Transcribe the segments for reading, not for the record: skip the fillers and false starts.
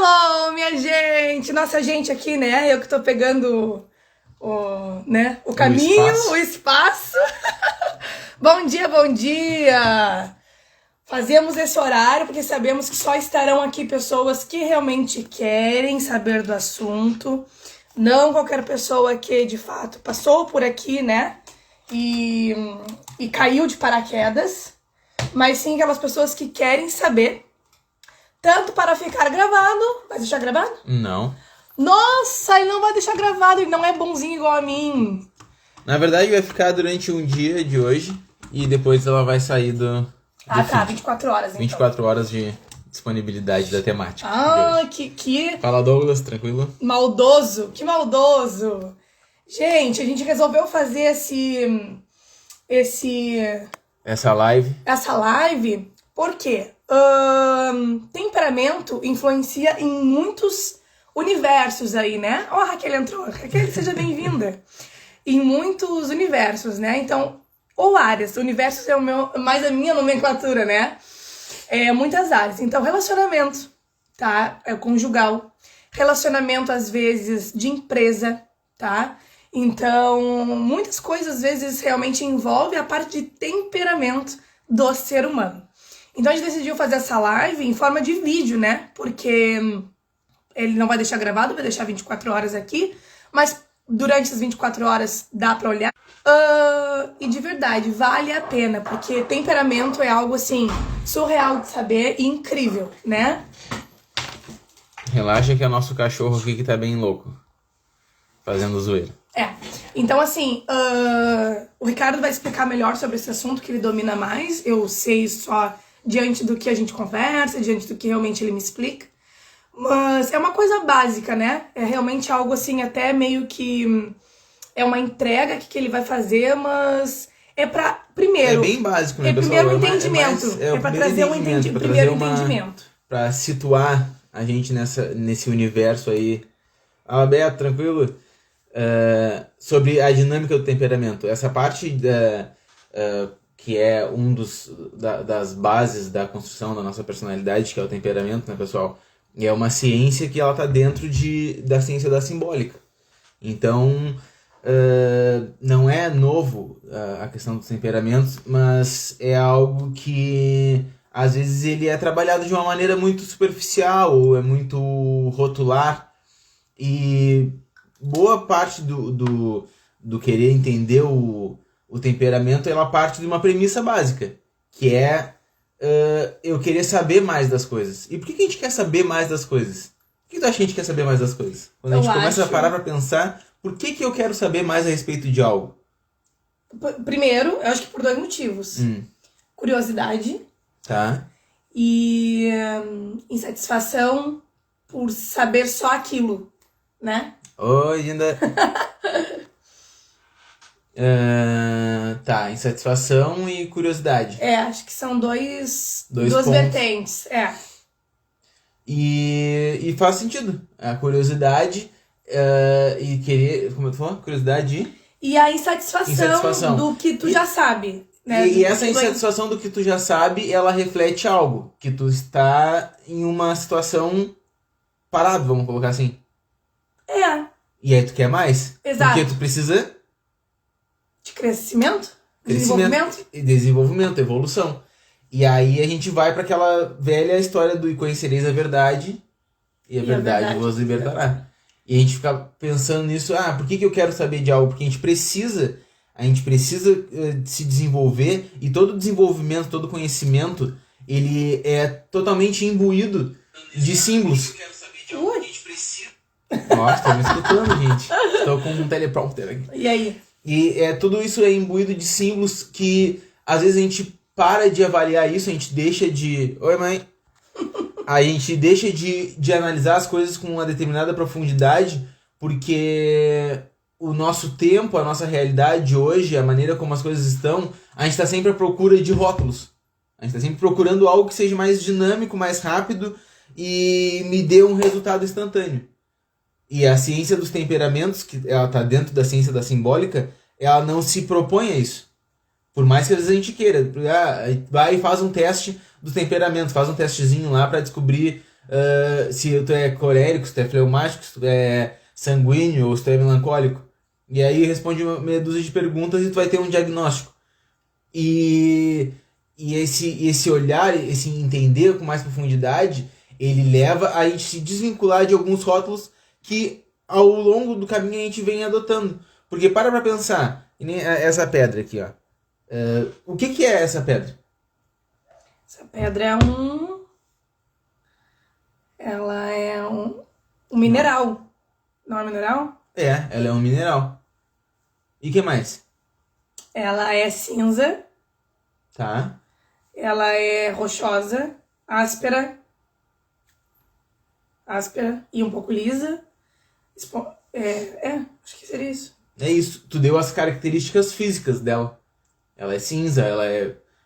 Hello, minha gente! Nossa gente aqui, né? Eu que tô pegando o caminho, o espaço. Bom dia, bom dia! Fazemos esse horário porque sabemos que só estarão aqui pessoas que realmente querem saber do assunto. Não qualquer pessoa que, de fato, passou por aqui, né? E caiu de paraquedas. Mas sim aquelas pessoas que querem saber. Tanto para ficar gravado. Vai deixar gravado? Não. Nossa, ele não vai deixar gravado. Ele não é bonzinho igual a mim. Na verdade, vai ficar durante um dia de hoje. E depois ela vai sair do tá, feed. 24 horas então. 24 horas de disponibilidade da temática. Ah, que... Fala, Douglas, tranquilo? Maldoso, que maldoso. Gente, a gente resolveu fazer Essa live. essa live, por quê? Temperamento influencia em muitos universos aí, né? Ó, a Raquel entrou. Raquel, seja bem-vinda. Em muitos universos, né? Então, ou áreas. Universos é mais a minha nomenclatura, né? Muitas áreas. Então, relacionamento, tá? É conjugal. Relacionamento, às vezes, de empresa, tá? Então, muitas coisas, às vezes, realmente envolve a parte de temperamento do ser humano. Então, a gente decidiu fazer essa live em forma de vídeo, né? Porque ele não vai deixar gravado, vai deixar 24 horas aqui. Mas durante essas 24 horas dá pra olhar. E de verdade, vale a pena. Porque temperamento é algo, assim, surreal de saber e incrível, né? Relaxa que é o nosso cachorro aqui que tá bem louco. Fazendo zoeira. Então assim, o Ricardo vai explicar melhor sobre esse assunto que ele domina mais. Eu sei só diante do que a gente conversa, diante do que realmente ele me explica. Mas é uma coisa básica, né? É realmente algo assim, até meio que... É uma entrega que ele vai fazer, mas é pra... Primeiro... É bem básico, né, pessoal? Primeiro um entendimento. É pra trazer um entendimento. Pra situar a gente nesse universo aí. Beto, tranquilo? Sobre a dinâmica do temperamento. Essa parte que é das bases da construção da nossa personalidade, que é o temperamento, né, pessoal? E é uma ciência que ela tá dentro da ciência da simbólica. Então, não é novo a questão dos temperamentos, mas é algo que às vezes ele é trabalhado de uma maneira muito superficial ou é muito rotular. E boa parte do querer entender o temperamento, ela parte de uma premissa básica, que é eu querer saber mais das coisas. E por que a gente quer saber mais das coisas? Por que tu acha que a gente quer saber mais das coisas? Quando a gente começa a parar pra pensar, por que eu quero saber mais a respeito de algo? Primeiro, eu acho que por 2 motivos. Curiosidade. Tá. E insatisfação por saber só aquilo, né? Oi, ainda... Tá, insatisfação e curiosidade. Acho que são duas pontos. vertentes. E faz sentido. A curiosidade e querer... Como tu falou? Curiosidade e a insatisfação do que tu já sabe. Né? E essa insatisfação do que tu já sabe, ela reflete algo. Que tu está em uma situação parada, vamos colocar assim. E aí tu quer mais? Exato. Porque tu precisa... De crescimento? Desenvolvimento, evolução. E aí a gente vai para aquela velha história do "e conhecereis a verdade, e a verdade vos libertará". E a gente fica pensando nisso, por que eu quero saber de algo? Porque a gente precisa se desenvolver, e todo desenvolvimento, todo conhecimento, ele é totalmente imbuído de símbolos. Nossa, tô me escutando, gente. Tô com um teleprompter aqui. E aí? E tudo isso é imbuído de símbolos que, às vezes, a gente para de avaliar isso, a gente deixa de... Oi, mãe. A gente deixa de analisar as coisas com uma determinada profundidade, porque o nosso tempo, a nossa realidade hoje, a maneira como as coisas estão, a gente está sempre à procura de rótulos. A gente está sempre procurando algo que seja mais dinâmico, mais rápido e me dê um resultado instantâneo. E a ciência dos temperamentos, que ela está dentro da ciência da simbólica, ela não se propõe a isso. Por mais que às vezes a gente queira. Vai e faz um teste do temperamento, faz um testezinho lá para descobrir se tu é colérico, se tu é fleumático, se tu é sanguíneo ou se tu é melancólico. E aí responde uma meia dúzia de perguntas e tu vai ter um diagnóstico. E esse olhar, esse entender com mais profundidade, ele leva a gente se desvincular de alguns rótulos que ao longo do caminho a gente vem adotando. Porque para pensar, e nem essa pedra aqui, ó. O que é essa pedra? Essa pedra é ela é um mineral. Não é mineral? Ela é um mineral. E o que mais? Ela é cinza. Tá. Ela é rochosa, áspera e um pouco lisa. Acho que seria isso. É isso. Tu deu as características físicas dela. Ela é cinza,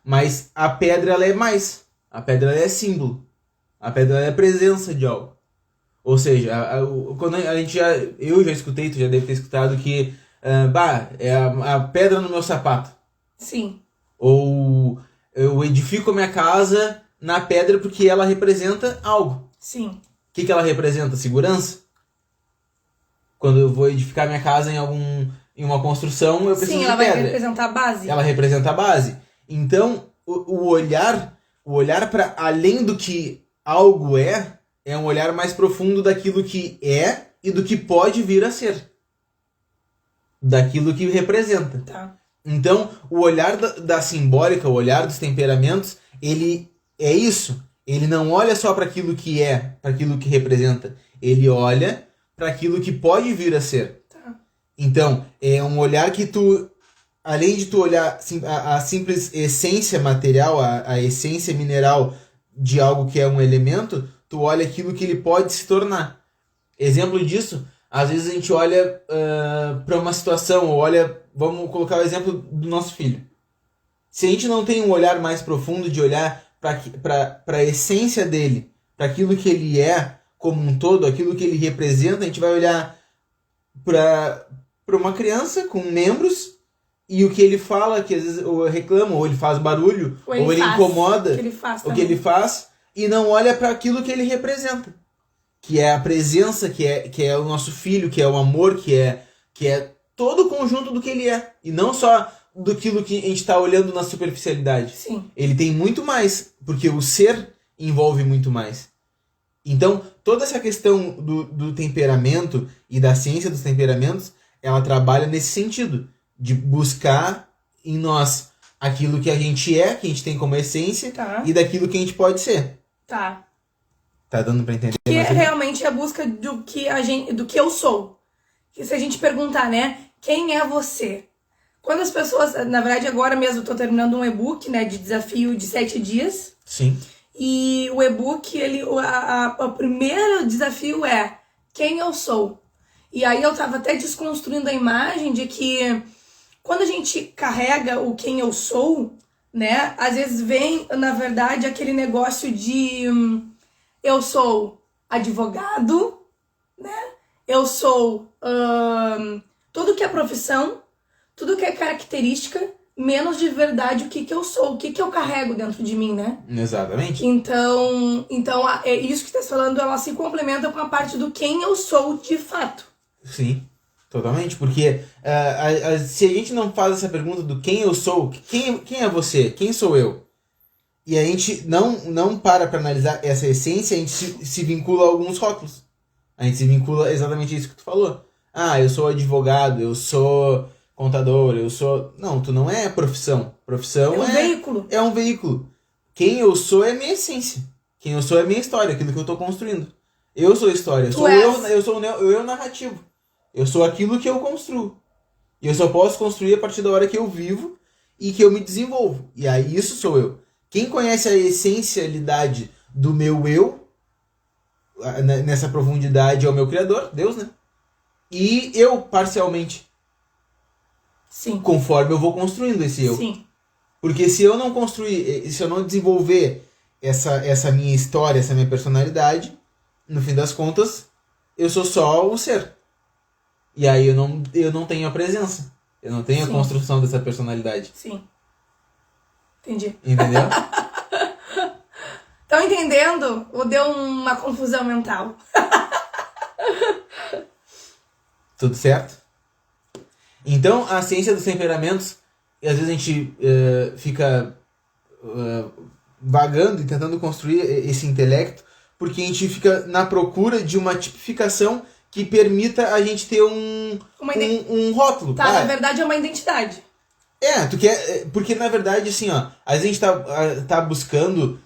mas a pedra, ela é mais. A pedra, ela é símbolo. A pedra, ela é presença de algo. Ou seja, quando eu já escutei, tu já deve ter escutado que é a pedra no meu sapato. Sim. Ou eu edifico a minha casa na pedra porque ela representa algo. Sim. O que ela representa? Segurança? Quando eu vou edificar minha casa em uma construção, eu preciso de pedra. Sim, ela vai representar a base. Ela representa a base. Então, o olhar para além do que algo é um olhar mais profundo daquilo que é e do que pode vir a ser. Daquilo que representa. Tá. Então, o olhar da simbólica, o olhar dos temperamentos, ele é isso. Ele não olha só para aquilo que é, para aquilo que representa. Ele olha para aquilo que pode vir a ser. Tá. Então, é um olhar que tu, além de tu olhar a simples essência material, a essência mineral de algo que é um elemento, tu olha aquilo que ele pode se tornar. Exemplo disso, às vezes a gente olha para uma situação, ou vamos colocar o exemplo do nosso filho. Se a gente não tem um olhar mais profundo de olhar para a essência dele, para aquilo que ele é como um todo, aquilo que ele representa, a gente vai olhar para uma criança com membros e o que ele fala, que às vezes ou reclama, ou ele faz barulho, ou ele incomoda, o que ele faz, e não olha para aquilo que ele representa. Que é a presença, que é o nosso filho, que é o amor, que é todo o conjunto do que ele é. E não só daquilo que a gente está olhando na superficialidade. Sim. Ele tem muito mais, porque o ser envolve muito mais. Então, toda essa questão do temperamento e da ciência dos temperamentos, ela trabalha nesse sentido, de buscar em nós aquilo que a gente é, que a gente tem como essência, tá, e daquilo que a gente pode ser. Tá. Tá dando pra entender? Que é realmente a busca do que eu sou. Que se a gente perguntar, né, quem é você? Quando as pessoas, na verdade agora mesmo eu tô terminando um e-book, né, de desafio de 7 dias. Sim. E o e-book, o primeiro desafio é quem eu sou. E aí eu tava até desconstruindo a imagem de que quando a gente carrega o quem eu sou, né, às vezes vem, na verdade, aquele negócio de eu sou advogado, né, eu sou tudo que é profissão, tudo que é característica, menos de verdade o que eu sou, o que eu carrego dentro de mim, né? Exatamente. Então é isso que você está falando, ela se complementa com a parte do quem eu sou de fato. Sim, totalmente, porque se a gente não faz essa pergunta do quem eu sou, quem é você, quem sou eu, e a gente não para analisar essa essência, a gente se vincula a alguns rótulos. A gente se vincula exatamente isso que tu falou. Ah, eu sou advogado, eu sou contador, eu sou... Não, tu não é profissão. Profissão é um veículo. É um veículo. Quem eu sou é minha essência. Quem eu sou é minha história, aquilo que eu tô construindo. Eu sou história, eu sou o narrativo. Eu sou aquilo que eu construo. E eu só posso construir a partir da hora que eu vivo e que eu me desenvolvo. E aí isso sou eu. Quem conhece a essencialidade do meu eu, nessa profundidade, é o meu Criador, Deus, né? E eu, parcialmente. Sim. Conforme eu vou construindo esse eu. Sim. Porque se eu não construir, se eu não desenvolver essa minha história, essa minha personalidade, no fim das contas, eu sou só o ser. E aí eu não tenho a presença. Eu não tenho a construção dessa personalidade. Sim. Entendi. Entendeu? Estão entendendo? Ou deu uma confusão mental? Tudo certo? Então, a ciência dos temperamentos, e às vezes a gente fica vagando e tentando construir esse intelecto, porque a gente fica na procura de uma tipificação que permita a gente ter um rótulo. Tá, na verdade é uma identidade. Tu quer. Porque na verdade, assim, ó, às vezes a gente tá buscando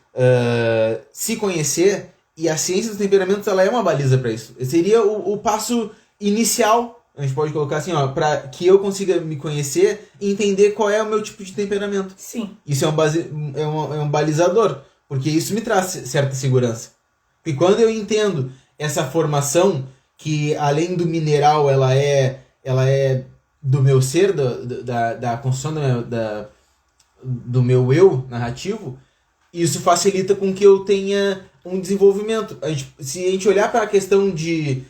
se conhecer, e a ciência dos temperamentos ela é uma baliza para isso. Seria o passo inicial, a gente pode colocar assim, ó, para que eu consiga me conhecer e entender qual é o meu tipo de temperamento. Sim. Isso é um balizador, porque isso me traz certa segurança. E quando eu entendo essa formação, que além do mineral, ela é do meu ser, da construção do meu eu narrativo, isso facilita com que eu tenha um desenvolvimento. Se a gente olhar para a questão de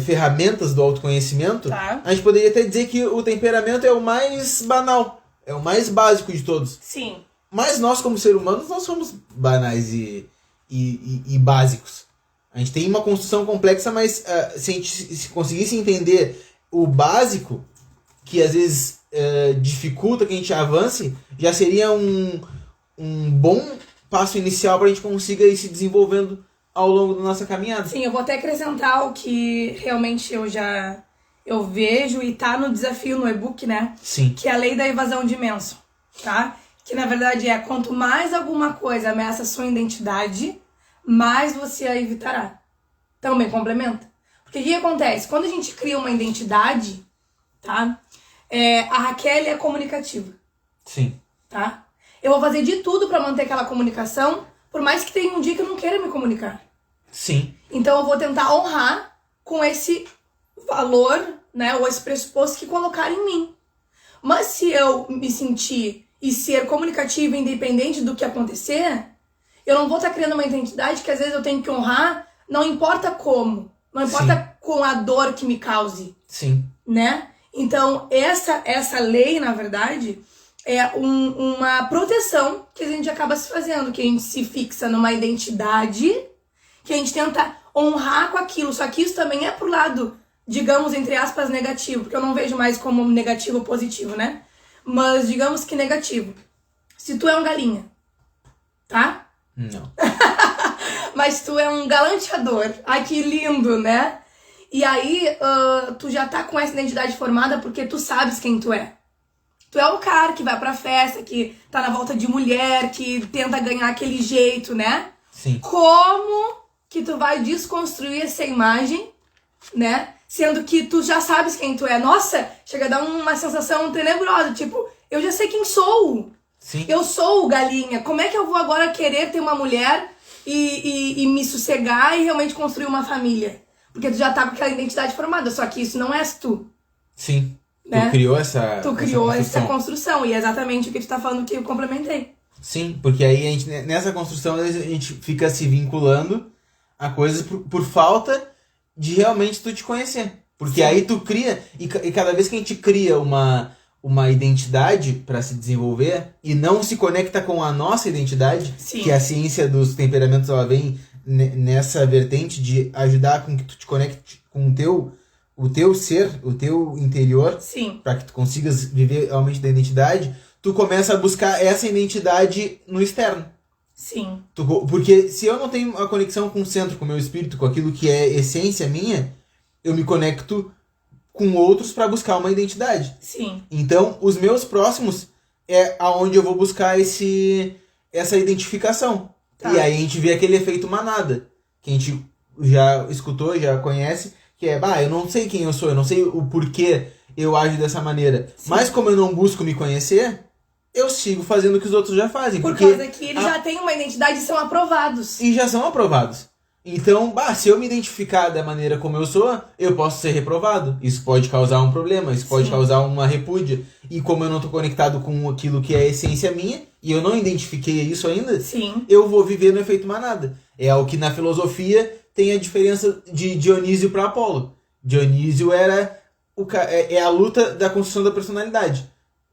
ferramentas do autoconhecimento, tá, a gente poderia até dizer que o temperamento é o mais banal, é o mais básico de todos. Sim. Mas nós, como seres humanos, nós somos banais e básicos. A gente tem uma construção complexa, mas se a gente conseguisse entender o básico, que às vezes dificulta que a gente avance, já seria um bom passo inicial para a gente consiga ir se desenvolvendo ao longo da nossa caminhada. Sim, eu vou até acrescentar o que realmente eu vejo e tá no desafio no e-book, né? Sim. Que é a lei da evasão de Manson, tá? Que na verdade quanto mais alguma coisa ameaça a sua identidade, mais você a evitará. Também complementa. Porque o que acontece? Quando a gente cria uma identidade, tá? A Raquel é comunicativa. Sim. Tá? Eu vou fazer de tudo pra manter aquela comunicação, por mais que tenha um dia que eu não queira me comunicar. Sim. Então eu vou tentar honrar com esse valor, né, ou esse pressuposto que colocaram em mim. Mas se eu me sentir e ser comunicativa independente do que acontecer, eu não vou estar criando uma identidade que às vezes eu tenho que honrar, não importa como, não importa Sim. com a dor que me cause. Sim. Né? Então essa lei, na verdade, é uma proteção que a gente acaba se fazendo, que a gente se fixa numa identidade, que a gente tenta honrar com aquilo, só que isso também é pro lado, digamos, entre aspas, negativo, porque eu não vejo mais como negativo ou positivo, né? Mas digamos que negativo. Se tu é um galinha, tá? Não. Mas tu é um galanteador. Ai, que lindo, né? E aí, tu já tá com essa identidade formada porque tu sabes quem tu é. Tu é o cara que vai pra festa, que tá na volta de mulher, que tenta ganhar aquele jeito, né? Sim. Como que tu vai desconstruir essa imagem, né? Sendo que tu já sabes quem tu é. Nossa, chega a dar uma sensação tenebrosa. Tipo, eu já sei quem sou. Sim. Eu sou o galinha. Como é que eu vou agora querer ter uma mulher e me sossegar e realmente construir uma família? Porque tu já tá com aquela identidade formada. Só que isso não és tu. Sim. Né? Tu criou essa construção. E é exatamente o que tu tá falando que eu complementei. Sim, porque aí a gente, nessa construção a gente fica se vinculando a coisas por falta de realmente tu te conhecer. Porque Sim. aí tu cria, e cada vez que a gente cria uma identidade para se desenvolver e não se conecta com a nossa identidade, Sim. que a ciência dos temperamentos ela vem nessa vertente de ajudar com que tu te conecte com o teu ser, o teu interior, Sim. para que tu consigas viver realmente da identidade, tu começa a buscar essa identidade no externo. Sim. Porque se eu não tenho a conexão com o centro, com o meu espírito, com aquilo que é essência minha, eu me conecto com outros para buscar uma identidade. Sim. Então, os meus próximos é aonde eu vou buscar essa identificação. Tá. E aí a gente vê aquele efeito manada, que a gente já escutou, já conhece, que é, eu não sei quem eu sou, eu não sei o porquê eu ajo dessa maneira. Sim. Mas como eu não busco me conhecer, eu sigo fazendo o que os outros já fazem. Por causa que eles já têm uma identidade e são aprovados. E já são aprovados. Então, se eu me identificar da maneira como eu sou, eu posso ser reprovado. Isso pode causar um problema, isso pode causar uma repúdia. E como eu não estou conectado com aquilo que é a essência minha, e eu não identifiquei isso ainda, Sim. eu vou viver no efeito manada. É o que na filosofia tem a diferença de Dionísio para Apolo. Dionísio era a luta da construção da personalidade.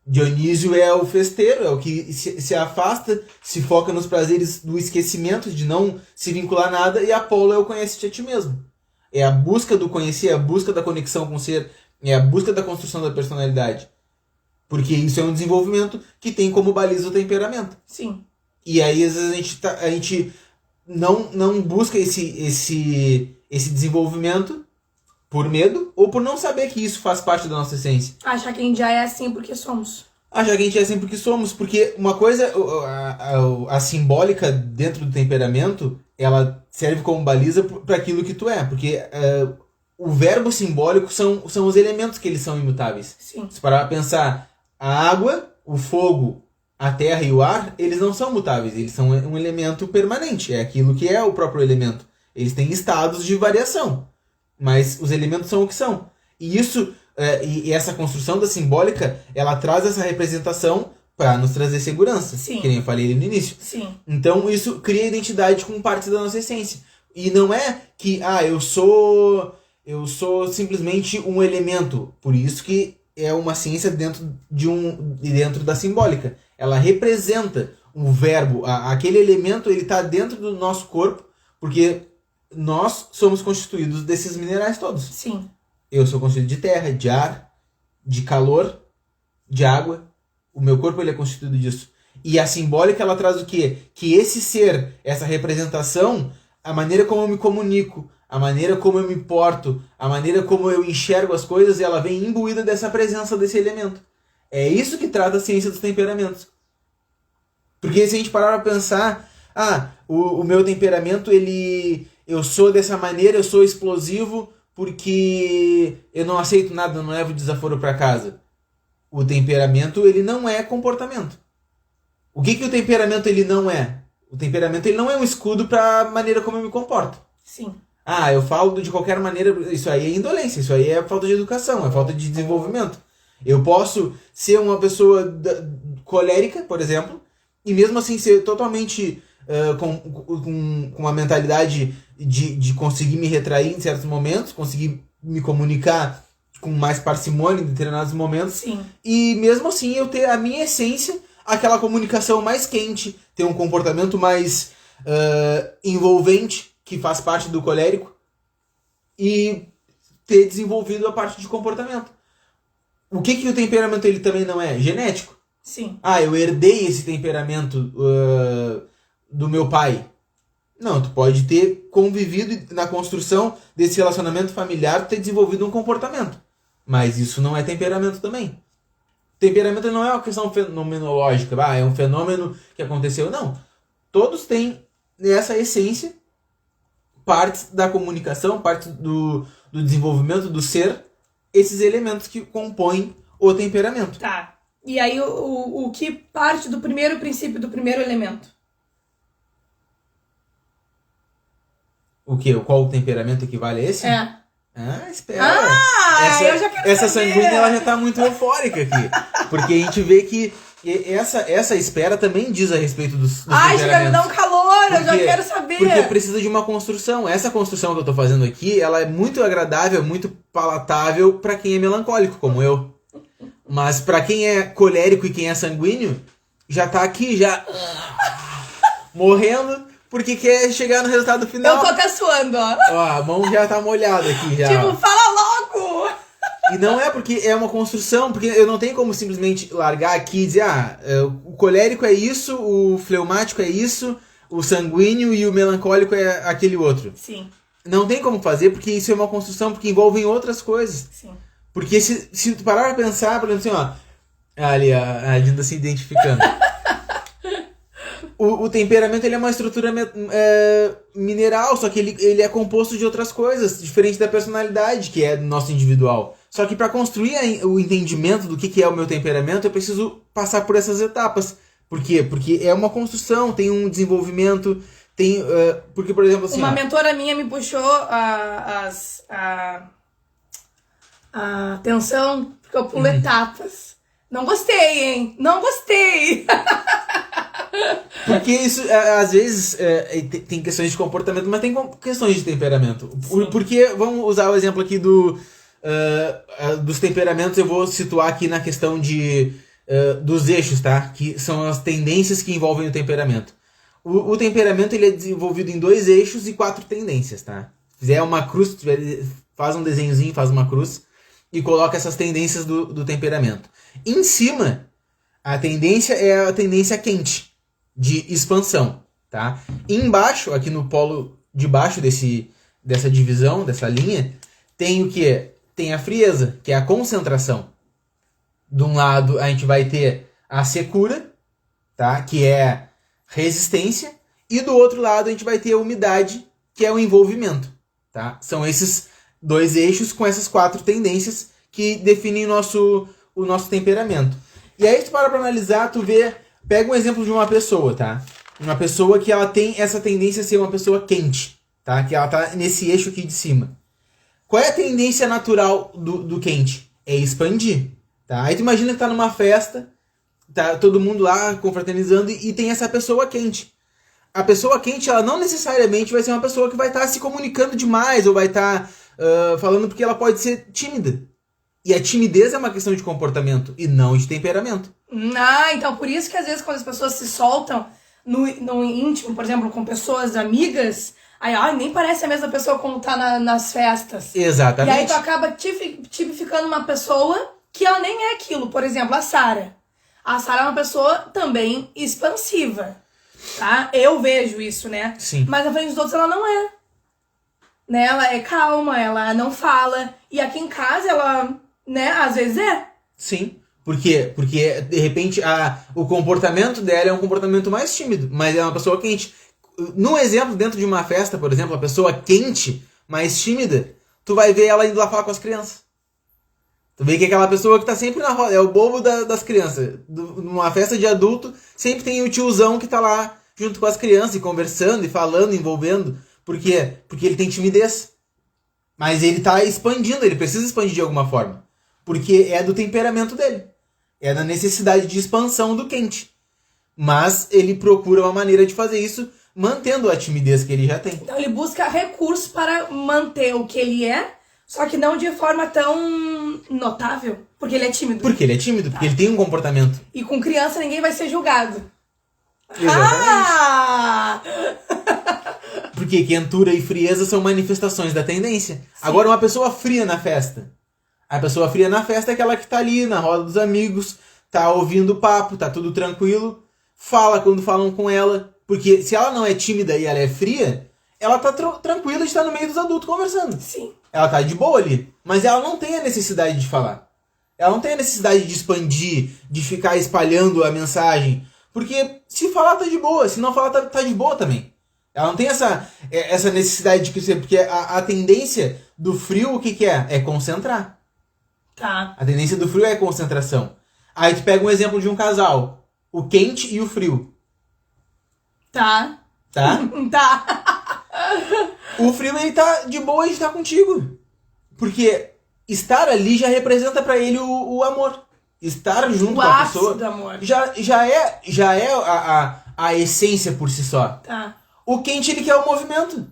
Dionísio é o festeiro, é o que se afasta, se foca nos prazeres do esquecimento, de não se vincular a nada, e Apolo é o conhece-te a ti mesmo. É a busca do conhecer, é a busca da conexão com o ser, é a busca da construção da personalidade. Porque isso é um desenvolvimento que tem como baliza o temperamento. Sim. E aí, às vezes, a gente não busca esse desenvolvimento por medo ou por não saber que isso faz parte da nossa essência. Achar que a gente já é assim porque somos. Achar que a gente é assim porque somos. Porque uma coisa, a simbólica dentro do temperamento, ela serve como baliza para aquilo que tu é. Porque o verbo simbólico são os elementos que eles são imutáveis. Sim. Se parar pra pensar, a água, o fogo, a terra e o ar, eles não são mutáveis. Eles são um elemento permanente. É aquilo que é o próprio elemento. Eles têm estados de variação. Mas os elementos são o que são. E isso, e essa construção da simbólica, ela traz essa representação para nos trazer segurança. Sim. Que nem eu falei ali no início. Sim. Então isso cria identidade como parte da nossa essência. E não é que, eu sou simplesmente um elemento. Por isso que é uma ciência dentro da simbólica. Ela representa o verbo. Aquele elemento, ele está dentro do nosso corpo, porque nós somos constituídos desses minerais todos. Sim. Eu sou constituído de terra, de ar, de calor, de água. O meu corpo, ele é constituído disso. E a simbólica, ela traz o quê? Que esse ser, essa representação, a maneira como eu me comunico, a maneira como eu me porto, a maneira como eu enxergo as coisas, ela vem imbuída dessa presença desse elemento. É isso que trata a ciência dos temperamentos. Porque se a gente parar para pensar, o meu temperamento, eu sou dessa maneira, eu sou explosivo porque eu não aceito nada, não levo desaforo para casa. O temperamento, ele não é comportamento. O que o temperamento ele não é? O temperamento ele não é um escudo para a maneira como eu me comporto. Sim. Eu falo de qualquer maneira, isso aí é indolência, isso aí é falta de educação, é falta de desenvolvimento. Eu posso ser uma pessoa colérica, por exemplo, e mesmo assim ser totalmente com uma mentalidade de conseguir me retrair em certos momentos, conseguir me comunicar com mais parcimônia em determinados momentos. Sim. E mesmo assim eu ter a minha essência, aquela comunicação mais quente, ter um comportamento mais envolvente, que faz parte do colérico, e ter desenvolvido a parte de comportamento. O que o temperamento ele também não é? Genético. Sim. Eu herdei esse temperamento do meu pai. Não, tu pode ter convivido na construção desse relacionamento familiar, ter desenvolvido um comportamento. Mas isso não é temperamento também. Temperamento não é uma questão fenomenológica. É um fenômeno que aconteceu. Não. Todos têm essa essência, partes da comunicação, partes do desenvolvimento do ser, esses elementos que compõem o temperamento. Tá. E aí o que parte do primeiro princípio, do primeiro elemento? O quê? Qual o temperamento equivale a esse? Espera. Eu já quero essa saber. sanguínea ela já tá muito eufórica aqui. Porque a gente vê que essa espera também diz a respeito dos temperamentos. Já me dá um calor, eu já quero saber. Porque precisa de uma construção. Essa construção que eu tô fazendo aqui, ela é muito agradável, muito palatável para quem é melancólico, como eu. Mas para quem é colérico e quem é sanguíneo, já tá aqui, já morrendo, porque quer chegar no resultado final. Eu tô até suando, ó. A mão já tá molhada aqui, já. Fala logo! E não é porque é uma construção, porque eu não tenho como simplesmente largar aqui e dizer, o colérico é isso, o fleumático é isso, o sanguíneo e o melancólico é aquele outro. Sim. Não tem como fazer, porque isso é uma construção, porque envolve outras coisas. Sim. Porque se tu parar pra pensar, por exemplo assim, ali a Dinda se identificando. O temperamento ele é uma estrutura mineral, só que ele é composto de outras coisas, diferente da personalidade, que é nosso individual. Só que para construir o entendimento do que é o meu temperamento, eu preciso passar por essas etapas. Por quê? Porque é uma construção, tem um desenvolvimento, tem... porque, por exemplo, assim... Uma mentora minha me puxou a atenção, porque eu pulo etapas. Não gostei, hein? Não gostei! Porque isso, às vezes, tem questões de comportamento, mas tem questões de temperamento. Porque, vamos usar o exemplo aqui dos temperamentos, eu vou situar aqui na questão de dos eixos, tá? Que são as tendências que envolvem o temperamento. O temperamento ele é desenvolvido em 2 eixos e 4 tendências, tá? Se fizer uma cruz, faz um desenhozinho, faz uma cruz e coloca essas tendências do temperamento. Em cima, a tendência é a tendência quente, de expansão, tá? Embaixo, aqui no polo de baixo dessa divisão, dessa linha, tem o que? Tem a frieza, que é a concentração. De um lado, a gente vai ter a secura, tá? Que é resistência. E do outro lado, a gente vai ter a umidade, que é o envolvimento, tá? São esses 2 eixos com essas 4 tendências que definem o nosso temperamento. E aí, se tu para analisar, tu vê... Pega um exemplo de uma pessoa, tá? Uma pessoa que ela tem essa tendência a ser uma pessoa quente, tá? Que ela tá nesse eixo aqui de cima. Qual é a tendência natural do quente? É expandir, tá? Aí tu imagina que tá numa festa, tá todo mundo lá confraternizando e tem essa pessoa quente. A pessoa quente, ela não necessariamente vai ser uma pessoa que vai estar se comunicando demais ou vai estar falando porque ela pode ser tímida. E a timidez é uma questão de comportamento e não de temperamento. Então por isso que às vezes quando as pessoas se soltam no íntimo, por exemplo, com pessoas amigas, aí nem parece a mesma pessoa como tá nas festas. Exatamente. E aí tu acaba tipificando uma pessoa que ela nem é aquilo. Por exemplo, a Sara. A Sara é uma pessoa também expansiva, tá? Eu vejo isso, né? Sim. Mas na frente dos outros ela não é. Né? Ela é calma, ela não fala. E aqui em casa ela, né, às vezes é. Sim. Por quê? Porque, de repente, o comportamento dela é um comportamento mais tímido, mas é uma pessoa quente. Num exemplo, dentro de uma festa, por exemplo, a pessoa quente, mais tímida, tu vai ver ela indo lá falar com as crianças. Tu vê que é aquela pessoa que tá sempre na roda, é o bobo das crianças. Numa festa de adulto, sempre tem o tiozão que tá lá junto com as crianças, e conversando, e falando, envolvendo. Por quê? Porque ele tem timidez. Mas ele tá expandindo, ele precisa expandir de alguma forma. Porque é do temperamento dele. É da necessidade de expansão do quente. Mas ele procura uma maneira de fazer isso mantendo a timidez que ele já tem. Então ele busca recursos para manter o que ele é, só que não de forma tão notável, porque ele é tímido. Porque ele é tímido, porque ele tem um comportamento. E com criança ninguém vai ser julgado. Exatamente. Porque quentura e frieza são manifestações da tendência. Sim. Agora, uma pessoa fria na festa. A pessoa fria na festa é aquela que tá ali na roda dos amigos, tá ouvindo o papo, tá tudo tranquilo, fala quando falam com ela. Porque se ela não é tímida e ela é fria, ela tá tranquila de estar no meio dos adultos conversando. Sim. Ela tá de boa ali. Mas ela não tem a necessidade de falar. Ela não tem a necessidade de expandir, de ficar espalhando a mensagem. Porque se falar tá de boa, se não falar tá de boa também. Ela não tem essa necessidade de crescer. Porque a tendência do frio, o que é? É concentrar. Tá. A tendência do frio é concentração. Aí tu pega um exemplo de um casal. O quente e o frio. Tá. Tá? Tá. O frio, ele tá de boa de estar contigo. Porque estar ali já representa pra ele o amor. Estar junto com a pessoa do amor. já é a essência por si só. Tá. O quente, ele quer o movimento.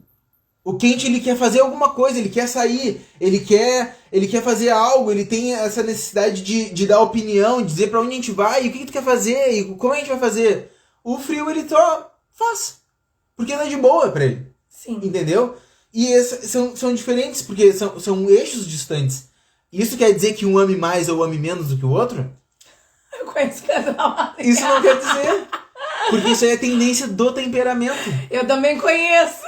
O quente, ele quer fazer alguma coisa, ele quer sair, ele quer fazer algo, ele tem essa necessidade de dar opinião, de dizer pra onde a gente vai, e o que tu quer fazer, e como a gente vai fazer. O frio, ele só faz. Porque tá de boa pra ele. Sim. Entendeu? E são diferentes, porque são eixos distantes. Isso quer dizer que um ame mais ou ame menos do que o outro? Eu conheço casal. Isso não quer dizer. Porque isso aí é tendência do temperamento. Eu também conheço.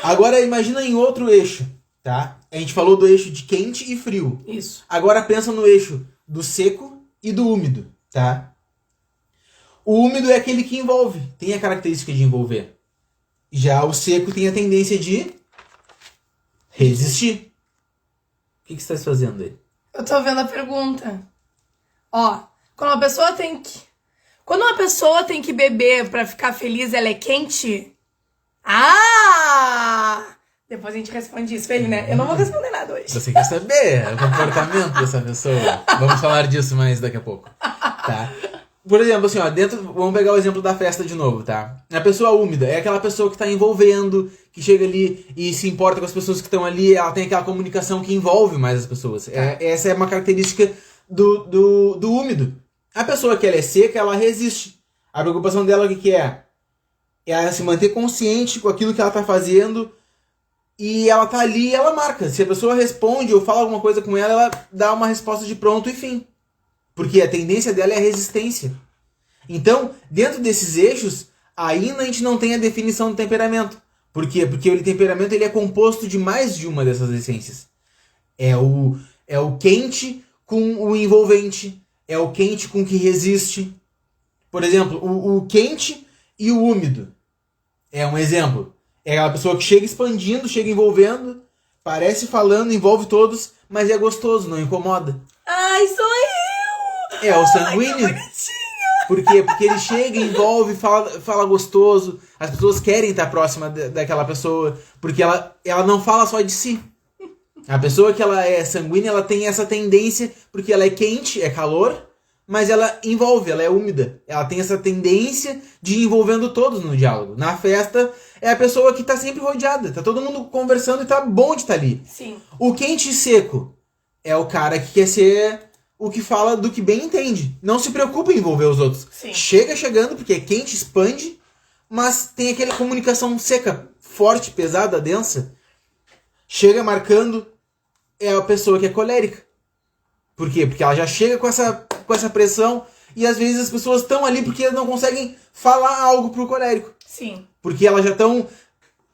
Agora imagina em outro eixo, tá? A gente falou do eixo de quente e frio. Isso. Agora pensa no eixo do seco e do úmido, tá? O úmido é aquele que envolve, tem a característica de envolver. Já o seco tem a tendência de resistir. O que você está fazendo aí? Eu tô vendo a pergunta. Ó, quando uma pessoa tem que beber pra ficar feliz, ela é quente? Depois a gente responde isso, Felipe, né? Eu não vou responder nada hoje. Você quer saber o comportamento dessa pessoa? Vamos falar disso mais daqui a pouco, tá? Por exemplo, assim, ó, vamos pegar o exemplo da festa de novo, tá? A pessoa úmida é aquela pessoa que tá envolvendo, que chega ali e se importa com as pessoas que estão ali, ela tem aquela comunicação que envolve mais as pessoas. Essa é uma característica do úmido. A pessoa que ela é seca, ela resiste. A preocupação dela, o que é? É ela se manter consciente com aquilo que ela tá fazendo e ela tá ali e ela marca. Se a pessoa responde ou fala alguma coisa com ela, ela dá uma resposta de pronto e fim. Porque a tendência dela é a resistência. Então, dentro desses eixos, ainda a gente não tem a definição do temperamento. Por quê? Porque o temperamento ele é composto de mais de uma dessas essências. É o quente com o envolvente. É o quente com o que resiste. Por exemplo, o quente e o úmido. É um exemplo. É aquela pessoa que chega expandindo, chega envolvendo, parece falando, envolve todos, mas é gostoso, não incomoda. Ai, sou eu! É o sanguíneo. Ai, Por quê? Porque ele chega, envolve, fala gostoso. As pessoas querem estar próxima daquela pessoa, porque ela não fala só de si. A pessoa que ela é sanguínea, ela tem essa tendência, porque ela é quente, é calor, mas ela envolve, ela é úmida. Ela tem essa tendência de ir envolvendo todos no diálogo. Na festa, é a pessoa que tá sempre rodeada. Tá todo mundo conversando e tá bom de estar ali. Sim. O quente e seco é o cara que quer ser o que fala do que bem entende. Não se preocupa em envolver os outros. Sim. Chega chegando, porque é quente, expande, mas tem aquela comunicação seca, forte, pesada, densa. Chega marcando, é a pessoa que é colérica. Por quê? Porque ela já chega com essa pressão e às vezes as pessoas estão ali porque não conseguem falar algo pro colérico. Sim. Porque elas já estão...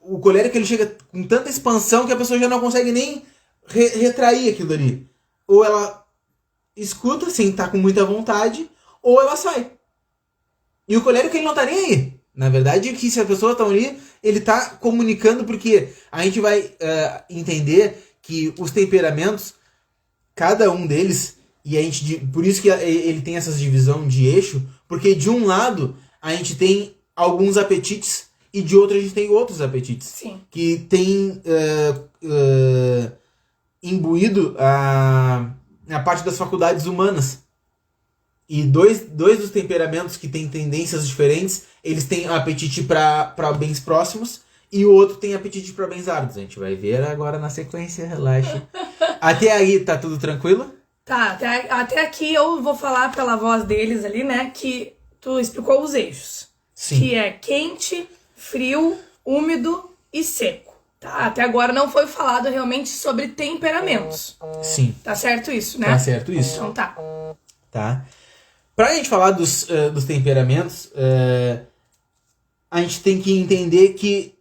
O colérico ele chega com tanta expansão que a pessoa já não consegue nem retrair aquilo ali. Ou ela escuta sem estar com muita vontade, ou ela sai. E o colérico ele não tá nem aí. Na verdade, que se a pessoa tá ali, ele tá comunicando, porque a gente vai entender que os temperamentos, cada um deles, e a gente, por isso que ele tem essa divisão de eixo, porque de um lado a gente tem alguns apetites e de outro a gente tem outros apetites. Sim. Que tem imbuído a parte das faculdades humanas. E dois dos temperamentos que têm tendências diferentes, eles têm apetite para bens próximos e o outro tem apetite para bens árduos. A gente vai ver agora na sequência, relaxa. Até aí tá tudo tranquilo? Tá, até aqui eu vou falar pela voz deles ali, né, que tu explicou os eixos. Sim. Que é quente, frio, úmido e seco. Tá? Até agora não foi falado realmente sobre temperamentos. Sim. Tá certo isso, né? Tá certo isso. Então tá. Tá? Pra gente falar dos temperamentos, a gente tem que entender que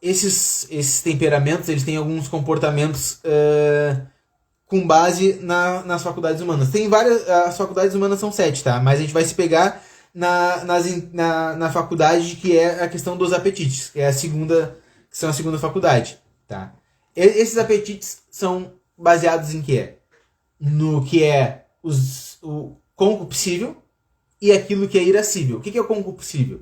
esses temperamentos eles têm alguns comportamentos com base nas faculdades humanas. Tem várias... As faculdades humanas são 7, tá? Mas a gente vai se pegar na faculdade que é a questão dos apetites, que é a segunda faculdade, tá? Esses apetites são baseados em quê? No que é o concupiscível e aquilo que é irascível. O que é o concupiscível?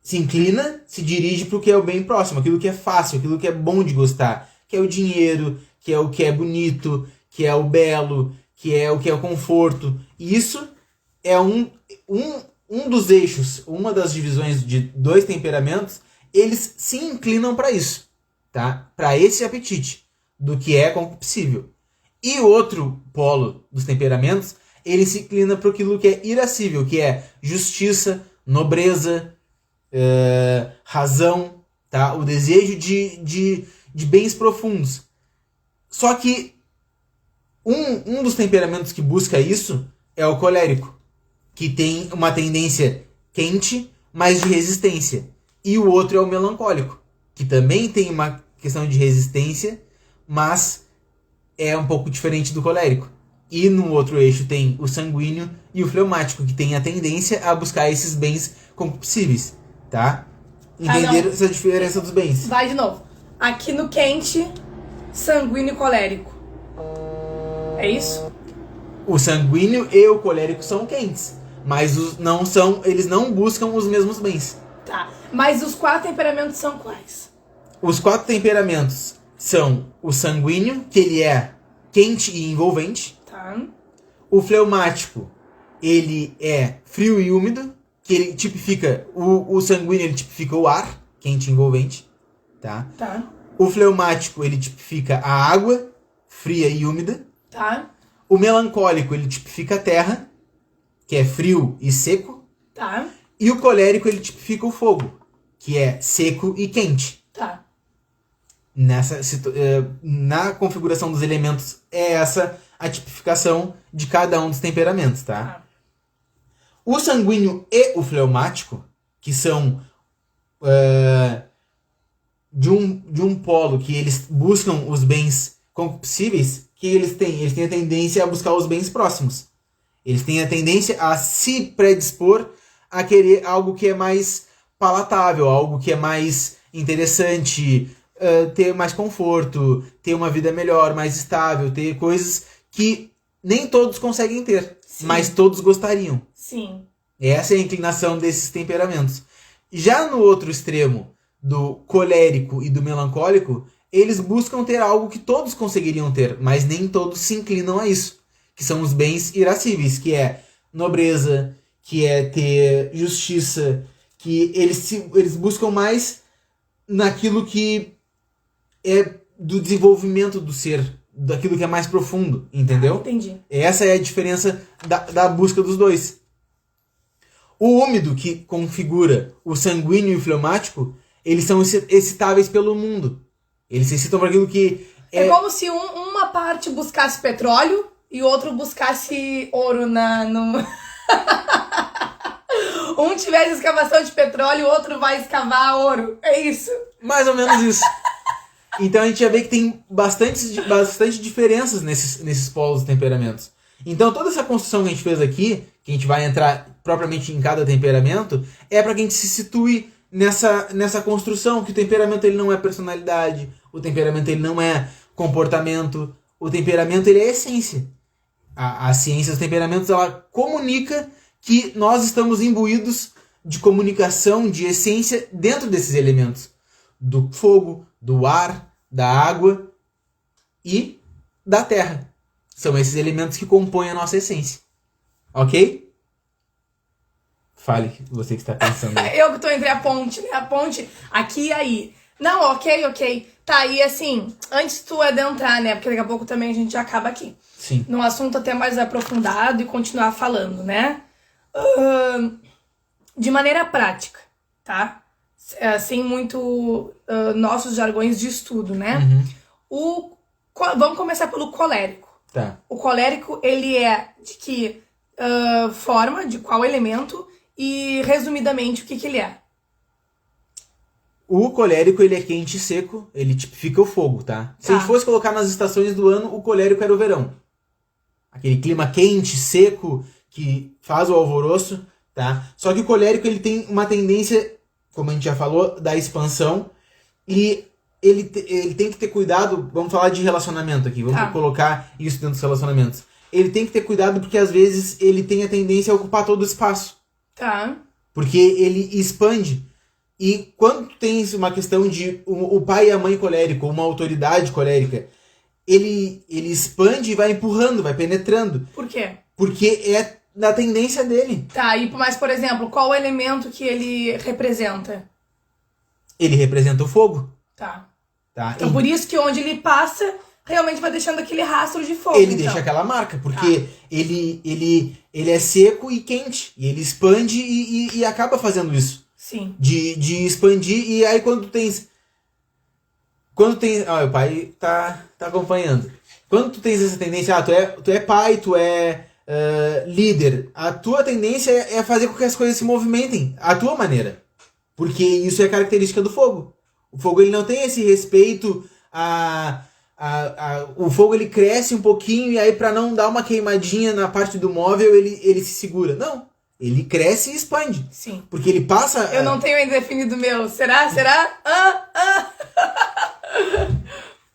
Se inclina, se dirige para o que é o bem próximo, aquilo que é fácil, aquilo que é bom de gostar, que é o dinheiro, que é o que é bonito, que é o belo, que é o conforto. E isso é um dos eixos, uma das divisões de dois temperamentos, eles se inclinam para isso, tá? Para esse apetite do que é concupiscível. E o outro polo dos temperamentos, ele se inclina para aquilo que é irascível, que é justiça, nobreza, razão, tá? O desejo de bens profundos. Só que um dos temperamentos que busca isso é o colérico, que tem uma tendência quente, mas de resistência. E o outro é o melancólico, que também tem uma questão de resistência, mas é um pouco diferente do colérico. E no outro eixo tem o sanguíneo e o fleumático, que tem a tendência a buscar esses bens concupiscíveis, tá? Entender essa diferença dos bens. Vai de novo. Aqui no quente, sanguíneo e colérico. É isso? O sanguíneo e o colérico são quentes, mas eles não buscam os mesmos bens. Tá. Mas os 4 temperamentos são quais? Os 4 temperamentos são o sanguíneo, que ele é quente e envolvente. Tá. O fleumático, ele é frio e úmido, que ele tipifica... O sanguíneo, ele tipifica o ar, quente e envolvente. Tá? Tá. O fleumático, ele tipifica a água, fria e úmida. Tá. O melancólico, ele tipifica a terra, que é frio e seco. Tá. E o colérico, ele tipifica o fogo, que é seco e quente. Tá. Na configuração dos elementos, é essa a tipificação de cada um dos temperamentos, tá? O sanguíneo e o fleumático, que são de um polo que eles buscam os bens concupiscíveis, que eles têm a tendência a buscar os bens próximos. Eles têm a tendência a se predispor a querer algo que é mais palatável, algo que é mais interessante, ter mais conforto, ter uma vida melhor, mais estável, ter coisas que nem todos conseguem ter, Sim. mas todos gostariam. Sim. Essa é a inclinação desses temperamentos. Já no outro extremo, do colérico e do melancólico, eles buscam ter algo que todos conseguiriam ter, mas nem todos se inclinam a isso, que são os bens irascíveis, que é nobreza, que é ter justiça, que eles buscam mais naquilo que é do desenvolvimento do ser, daquilo que é mais profundo, entendeu? Entendi. Essa é a diferença da busca dos dois. O úmido, que configura o sanguíneo e o fleumático, eles são excitáveis pelo mundo. Eles se excitam por aquilo que é como se uma parte buscasse petróleo e o outro buscasse ouro no... Um tivesse escavação de petróleo e o outro vai escavar ouro. É isso. Mais ou menos isso. Então a gente já vê que tem bastante diferenças nesses polos de temperamentos. Então toda essa construção que a gente fez aqui, que a gente vai entrar propriamente em cada temperamento, é para que a gente se situe nessa construção, que o temperamento ele não é personalidade, o temperamento ele não é comportamento, o temperamento ele é essência. A ciência dos temperamentos ela comunica que nós estamos imbuídos de comunicação, de essência dentro desses elementos. Do fogo, do ar, da água e da terra. São esses elementos que compõem a nossa essência. Ok? Fale, você que está pensando. Eu que tô entre a ponte, né? A ponte aqui e aí. Não, ok. Tá, e assim, antes tu adentrar, né? Porque daqui a pouco também a gente já acaba aqui. Sim. Num assunto até mais aprofundado e continuar falando, né? De maneira prática, tá? Sem muito nossos jargões de estudo, né? Uhum. Vamos começar pelo colérico. Tá. O colérico, ele é de que forma, de qual elemento e, resumidamente, o que ele é? O colérico, ele é quente e seco, ele tipifica o fogo, tá? Se a gente fosse colocar nas estações do ano, o colérico era o verão. Aquele clima quente, seco, que faz o alvoroço, tá? Só que o colérico, ele tem uma tendência, como a gente já falou, da expansão, e ele tem que ter cuidado, vamos falar de relacionamento aqui, vamos colocar isso dentro dos relacionamentos. Ele tem que ter cuidado porque, às vezes, ele tem a tendência a ocupar todo o espaço. Tá. Porque ele expande. E quando tu tens uma questão de o pai e a mãe colérico, uma autoridade colérica, ele expande e vai empurrando, vai penetrando. Por quê? Porque é da tendência dele. Tá, mas por exemplo, qual o elemento que ele representa? Ele representa o fogo. Tá. Então por isso que onde ele passa, realmente vai deixando aquele rastro de fogo. Ele deixa aquela marca, porque ele é seco e quente. E ele expande e acaba fazendo isso. Sim. De expandir, e aí quando tens... o pai tá acompanhando. Quando tu tens essa tendência, tu é pai, tu é líder, a tua tendência é fazer com que as coisas se movimentem à tua maneira. Porque isso é característica do fogo. O fogo ele não tem esse respeito o fogo ele cresce um pouquinho e aí para não dar uma queimadinha na parte do móvel ele se segura. Não. Ele cresce e expande. Sim. Porque ele passa... Eu não tenho ainda definido o meu. Será?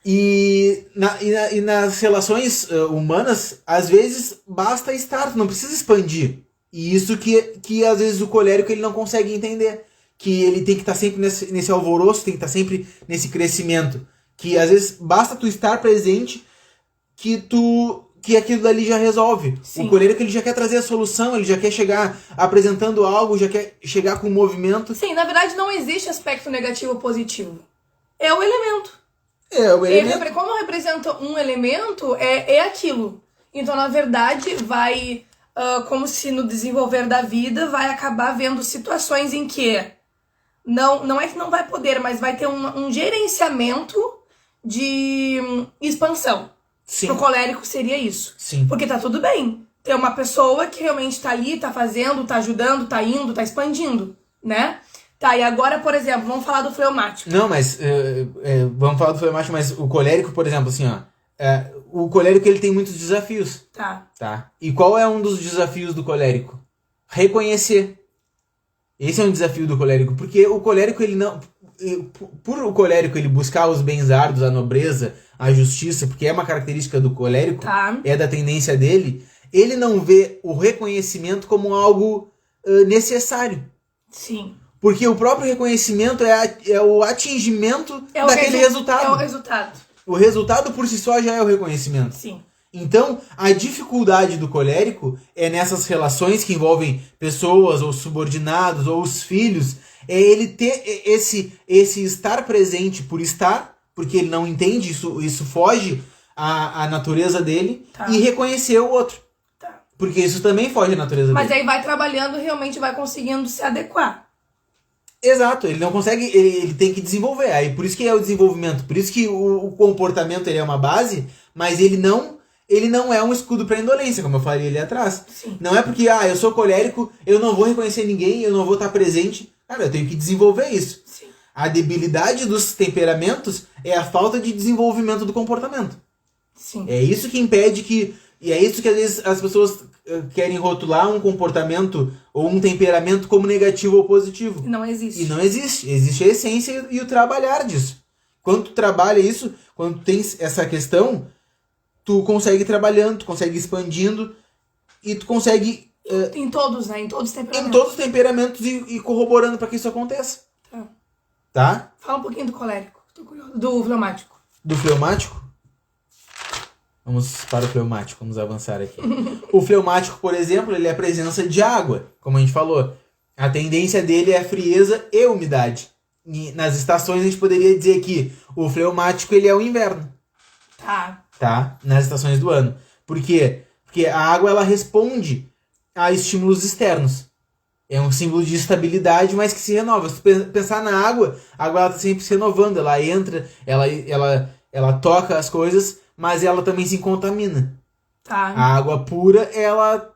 E nas relações humanas, às vezes, basta estar, tu não precisa expandir. E isso que às vezes o colérico ele não consegue entender. Que ele tem que estar sempre nesse alvoroço, tem que estar sempre nesse crescimento. Que às vezes basta tu estar presente que aquilo dali já resolve. Sim. O colérico ele já quer trazer a solução, ele já quer chegar apresentando algo, já quer chegar com um movimento. Sim, na verdade não existe aspecto negativo ou positivo. É o elemento. É o elemento. Como representa um elemento, é aquilo. Então, na verdade, vai, como se no desenvolver da vida, vai acabar vendo situações em que não é que não vai poder, mas vai ter um gerenciamento de expansão. Sim. Pro colérico seria isso. Sim. Porque tá tudo bem. Tem uma pessoa que realmente tá ali, tá fazendo, tá ajudando, tá indo, tá expandindo, né? Tá, e agora, por exemplo, vamos falar do fleumático. Não, mas vamos falar do fleumático, mas o colérico, por exemplo, assim, ó. O colérico, ele tem muitos desafios. Tá. E qual é um dos desafios do colérico? Reconhecer. Esse é um desafio do colérico, porque o colérico, ele não... Por o colérico ele buscar os bens árduos, a nobreza, a justiça, porque é uma característica do colérico, é da tendência dele, ele não vê o reconhecimento como algo necessário. Sim. Porque o próprio reconhecimento é o atingimento daquele resultado. É o resultado. O resultado por si só já é o reconhecimento. Sim. Então, a dificuldade do colérico é nessas relações que envolvem pessoas, ou subordinados, ou os filhos, é ele ter esse estar presente por estar, porque ele não entende, isso foge à natureza dele, e reconhecer o outro. Porque isso também foge à natureza dele. Mas aí vai trabalhando e realmente vai conseguindo se adequar. Exato, ele não consegue, ele tem que desenvolver. Aí por isso que é o desenvolvimento, por isso que o comportamento ele é uma base, mas ele não é um escudo para indolência, como eu falei ali atrás. Sim. Não é porque, eu sou colérico, eu não vou reconhecer ninguém, eu não vou estar presente. Cara, eu tenho que desenvolver isso. Sim. A debilidade dos temperamentos é a falta de desenvolvimento do comportamento. Sim. É isso que impede que... E é isso que às vezes as pessoas querem rotular um comportamento ou um temperamento como negativo ou positivo. Não existe. E não existe. Existe a essência e o trabalhar disso. Quando tu trabalha isso, quando tu tens essa questão, tu consegue ir trabalhando, tu consegue ir expandindo e tu consegue... Em todos, né? Em todos os temperamentos. Em todos os temperamentos e corroborando para que isso aconteça. Tá? Fala um pouquinho do colérico. Tô curioso. Do fleumático. Do fleumático? Vamos para o fleumático, vamos avançar aqui. O fleumático, por exemplo, ele é a presença de água, como a gente falou. A tendência dele é a frieza e umidade. E nas estações a gente poderia dizer que o fleumático ele é o inverno. Tá? Nas estações do ano. Por quê? Porque a água ela responde a estímulos externos. É um símbolo de estabilidade, mas que se renova. Se tu pensar na água, a água ela tá sempre se renovando. Ela entra, ela toca as coisas, mas ela também se contamina. A água pura, ela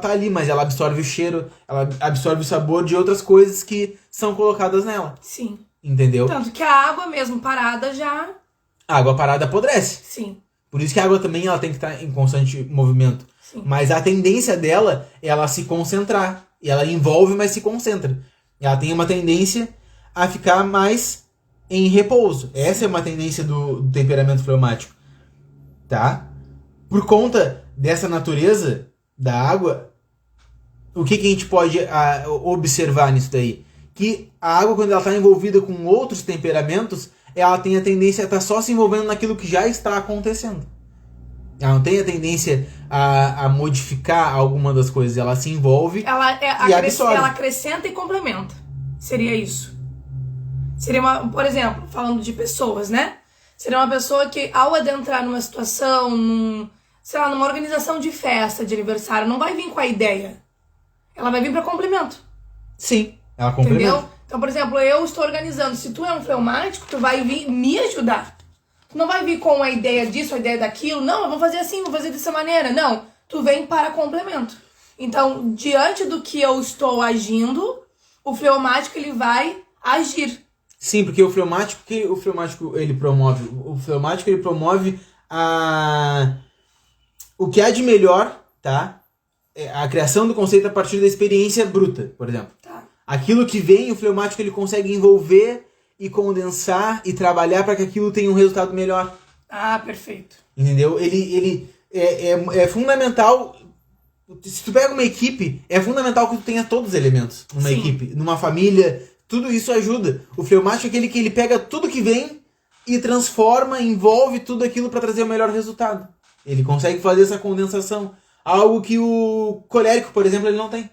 tá ali, mas ela absorve o cheiro, ela absorve o sabor de outras coisas que são colocadas nela. Sim. Entendeu? Tanto que a água mesmo parada já... A água parada apodrece. Sim. Por isso que a água também ela tem que estar em constante movimento. Sim. Mas a tendência dela é ela se concentrar. E ela envolve, mas se concentra. Ela tem uma tendência a ficar mais em repouso. Essa é uma tendência do temperamento fleumático. Tá? Por conta dessa natureza da água, o que a gente pode observar nisso daí? Que a água, quando ela está envolvida com outros temperamentos, ela tem a tendência a estar só se envolvendo naquilo que já está acontecendo. Ela não tem a tendência a modificar alguma das coisas. Ela se envolve e absorve. Ela acrescenta e complementa. Seria isso. Seria por exemplo, falando de pessoas, né? Seria uma pessoa que, ao adentrar numa situação, numa organização de festa, de aniversário, não vai vir com a ideia. Ela vai vir para complemento. Sim, ela complementa. Entendeu? Então, por exemplo, eu estou organizando. Se tu é um fleumático, tu vai vir me ajudar. Tu não vai vir com a ideia disso, a ideia daquilo. Não, eu vou fazer assim, vou fazer dessa maneira. Não, tu vem para complemento. Então, diante do que eu estou agindo, o fleumático ele vai agir. Sim, porque o fleumático ele promove? O fleumático ele promove o que há de melhor, tá? A criação do conceito a partir da experiência bruta, por exemplo. Aquilo que vem, o fleumático ele consegue envolver e condensar e trabalhar para que aquilo tenha um resultado melhor. Perfeito. Entendeu? Ele é fundamental. Se tu pega uma equipe, é fundamental que tu tenha todos os elementos numa equipe, numa família. Tudo isso ajuda. O fleumático é aquele que ele pega tudo que vem e transforma, envolve tudo aquilo para trazer o melhor resultado. Ele consegue fazer essa condensação. Algo que o colérico, por exemplo, ele não tem.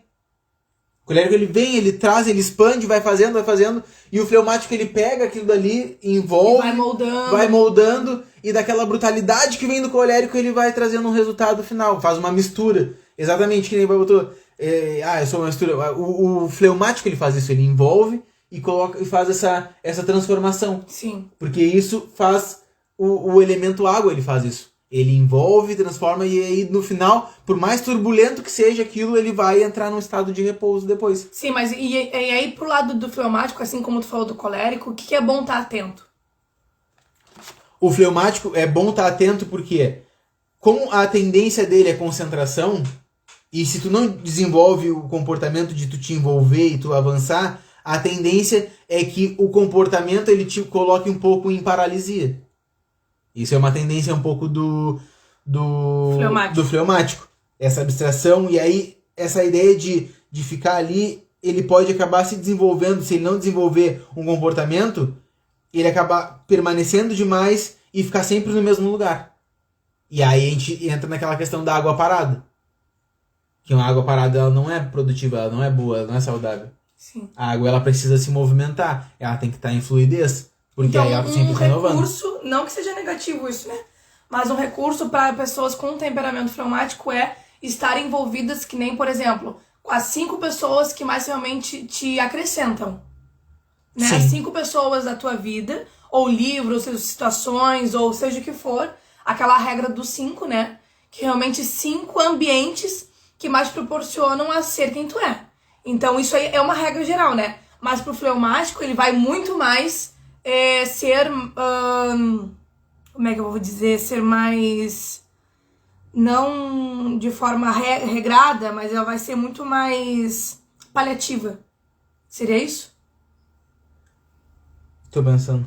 O colérico ele vem, ele traz, ele expande, vai fazendo, e o fleumático ele pega aquilo dali, envolve, e vai moldando, e daquela brutalidade que vem do colérico ele vai trazendo um resultado final, faz uma mistura. Exatamente, que nem o Pai botou. Eu sou uma mistura. O fleumático ele faz isso, ele envolve e coloca e faz essa transformação. Sim. Porque isso faz o elemento água, ele faz isso. Ele envolve, transforma e aí no final, por mais turbulento que seja aquilo, ele vai entrar num estado de repouso depois. Sim, mas e aí pro lado do fleumático, assim como tu falou do colérico, o que é bom estar atento? O fleumático é bom estar atento porque, como a tendência dele é concentração, e se tu não desenvolve o comportamento de tu te envolver e tu avançar, a tendência é que o comportamento ele te coloque um pouco em paralisia. Isso é uma tendência um pouco do fleumático. Essa abstração, e aí essa ideia de ficar ali, ele pode acabar se desenvolvendo, se ele não desenvolver um comportamento, ele acaba permanecendo demais e ficar sempre no mesmo lugar. E aí a gente entra naquela questão da água parada. Que uma água parada ela não é produtiva, ela não é boa, ela não é saudável. Sim. A água ela precisa se movimentar, ela tem que estar em fluidez. Porque então, aí ela sempre está renovando. Recurso, não que seja negativo isso, né? Mas um recurso para pessoas com temperamento fleumático é estar envolvidas, que nem, por exemplo, com as 5 pessoas que mais realmente te acrescentam. Né? As 5 pessoas da tua vida, ou livros, ou situações, ou seja o que for, aquela regra dos 5, né? Que realmente 5 ambientes que mais proporcionam a ser quem tu é. Então isso aí é uma regra geral, né? Mas pro fleumático ele vai muito mais ser... como é que eu vou dizer? Ser mais... Não de forma regrada, mas ela vai ser muito mais paliativa. Seria isso? Tô pensando.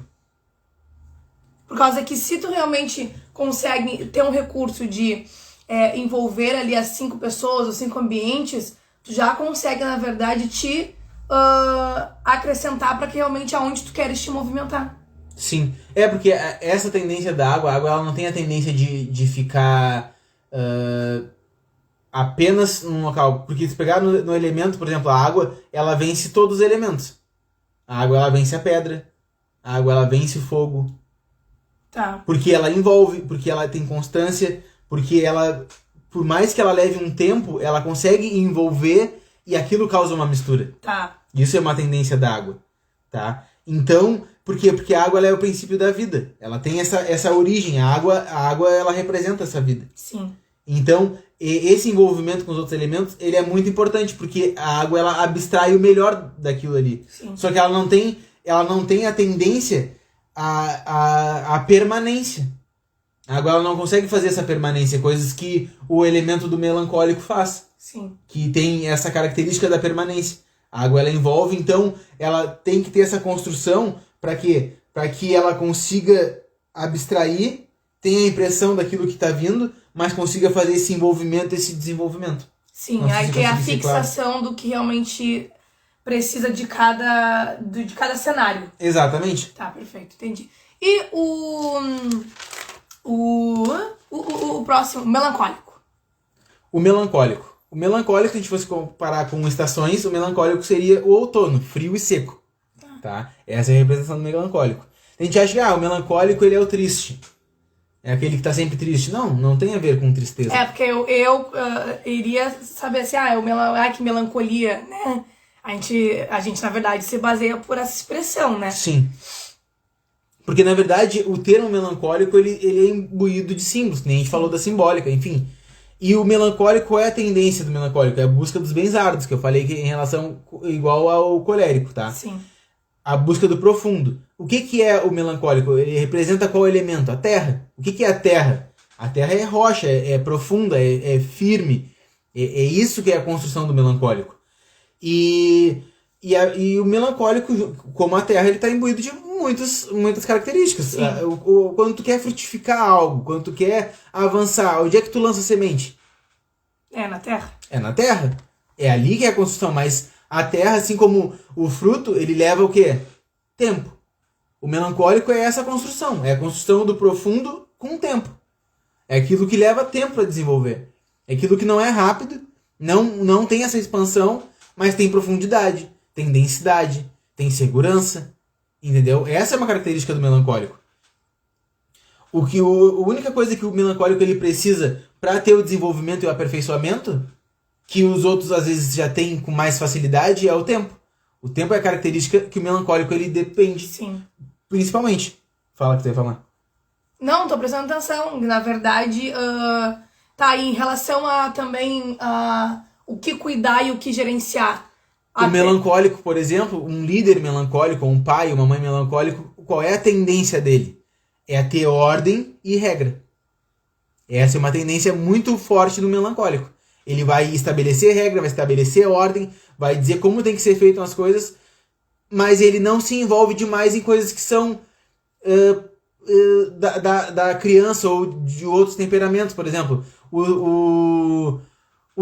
Por causa que se tu realmente consegue ter um recurso de envolver ali as 5 pessoas, os 5 ambientes, tu já consegue, na verdade, te acrescentar para que realmente aonde tu queres te movimentar. Sim, porque essa tendência da água, a água ela não tem a tendência de ficar apenas num local. Porque se pegar no elemento, por exemplo, a água, ela vence todos os elementos. A água ela vence a pedra, a água ela vence o fogo. Tá. Porque ela envolve, porque ela tem constância, porque ela, por mais que ela leve um tempo, ela consegue envolver e aquilo causa uma mistura. Tá. Isso é uma tendência da água, tá? Então, por quê? Porque a água ela é o princípio da vida. Ela tem essa origem. A água ela representa essa vida. Sim. Então, esse envolvimento com os outros elementos, ele é muito importante, porque a água ela abstrai o melhor daquilo ali. Sim. Só que ela não tem a tendência à permanência. A água ela não consegue fazer essa permanência, coisas que o elemento do melancólico faz. Sim. Que tem essa característica da permanência. A água ela envolve, então ela tem que ter essa construção para quê? Para que ela consiga abstrair, tenha a impressão daquilo que está vindo, mas consiga fazer esse envolvimento, esse desenvolvimento. Sim, aí que é a fixação do que realmente precisa de cada cenário. Exatamente. Tá, perfeito, entendi. E o próximo, o melancólico. O melancólico. O melancólico, se a gente fosse comparar com estações, o melancólico seria o outono, frio e seco. Tá? Essa é a representação do melancólico. A gente acha que o melancólico ele é o triste. É aquele que está sempre triste. Não tem a ver com tristeza. Porque eu iria saber assim, que melancolia, né? A gente, na verdade, se baseia por essa expressão, né? Sim. Porque, na verdade, o termo melancólico, ele é imbuído de símbolos, que nem a gente falou da simbólica, enfim. E o melancólico, qual é a tendência do melancólico? É a busca dos bens árduos, que eu falei que em relação igual ao colérico, tá? Sim. A busca do profundo. O que é o melancólico? Ele representa qual elemento? A terra. O que é a terra? A terra é rocha, é profunda, é firme. É isso que é a construção do melancólico. E o melancólico, como a terra, ele está imbuído de muitas características. Quando tu quer frutificar algo, quando tu quer avançar, onde é que tu lança a semente? É na terra. É na terra. É ali que é a construção, mas a terra, assim como o fruto, ele leva o quê? Tempo. O melancólico é essa construção. É a construção do profundo com o tempo. É aquilo que leva tempo para desenvolver. É aquilo que não é rápido, não tem essa expansão, mas tem profundidade, tem densidade, tem segurança, entendeu? Essa é uma característica do melancólico. A única coisa que o melancólico ele precisa para ter o desenvolvimento e o aperfeiçoamento, que os outros às vezes já têm com mais facilidade, é o tempo. O tempo é a característica que o melancólico ele depende. Sim. Principalmente. Fala o que você ia falar. Não, tô prestando atenção. Na verdade, tá, em relação a também o que cuidar e o que gerenciar. O melancólico, por exemplo, um líder melancólico, um pai, uma mãe melancólico, qual é a tendência dele? É a ter ordem e regra. Essa é uma tendência muito forte do melancólico. Ele vai estabelecer regra, vai estabelecer ordem, vai dizer como tem que ser feitas as coisas, mas ele não se envolve demais em coisas que são da criança ou de outros temperamentos. Por exemplo, o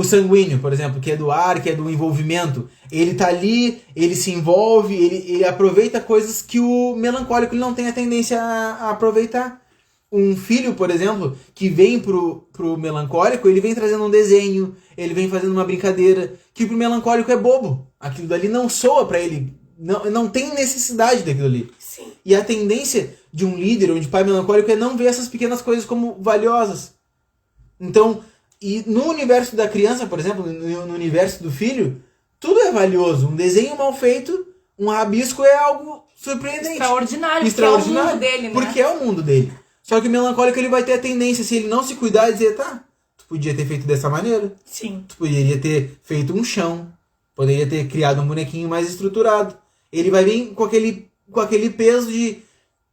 sanguíneo, por exemplo, que é do ar, que é do envolvimento. Ele tá ali, ele se envolve, ele aproveita coisas que o melancólico não tem a tendência a aproveitar. Um filho, por exemplo, que vem pro melancólico, ele vem trazendo um desenho, ele vem fazendo uma brincadeira, que pro melancólico é bobo. Aquilo dali não soa pra ele, não tem necessidade daquilo ali. Sim. E a tendência de um líder ou de pai melancólico é não ver essas pequenas coisas como valiosas. Então, e no universo da criança, por exemplo, no universo do filho, tudo é valioso. Um desenho mal feito, um rabisco é algo surpreendente. Extraordinário, porque é o mundo dele, né? Porque é o mundo dele. Só que o melancólico ele vai ter a tendência, se ele não se cuidar, de dizer, tá, tu podia ter feito dessa maneira. Sim. Tu poderia ter feito um chão. Poderia ter criado um bonequinho mais estruturado. Ele vai vir com aquele peso de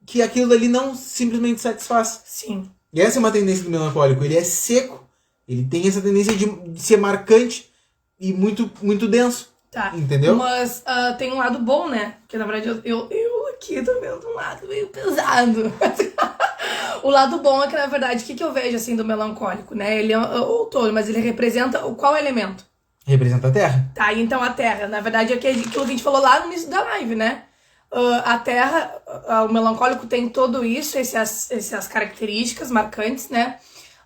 que aquilo ali não simplesmente satisfaz. Sim. E essa é uma tendência do melancólico. Ele é seco. Ele tem essa tendência de ser marcante e muito, muito denso. Tá. Entendeu? Mas tem um lado bom, né? Porque na verdade eu aqui tô vendo um lado meio pesado. O lado bom é que, na verdade, o que eu vejo assim do melancólico, né? Ele é o todo, mas ele representa qual elemento? Representa a Terra. Tá, então a Terra, na verdade, é aquilo que a gente falou lá no início da live, né? A Terra, o melancólico tem tudo isso, essas características marcantes, né?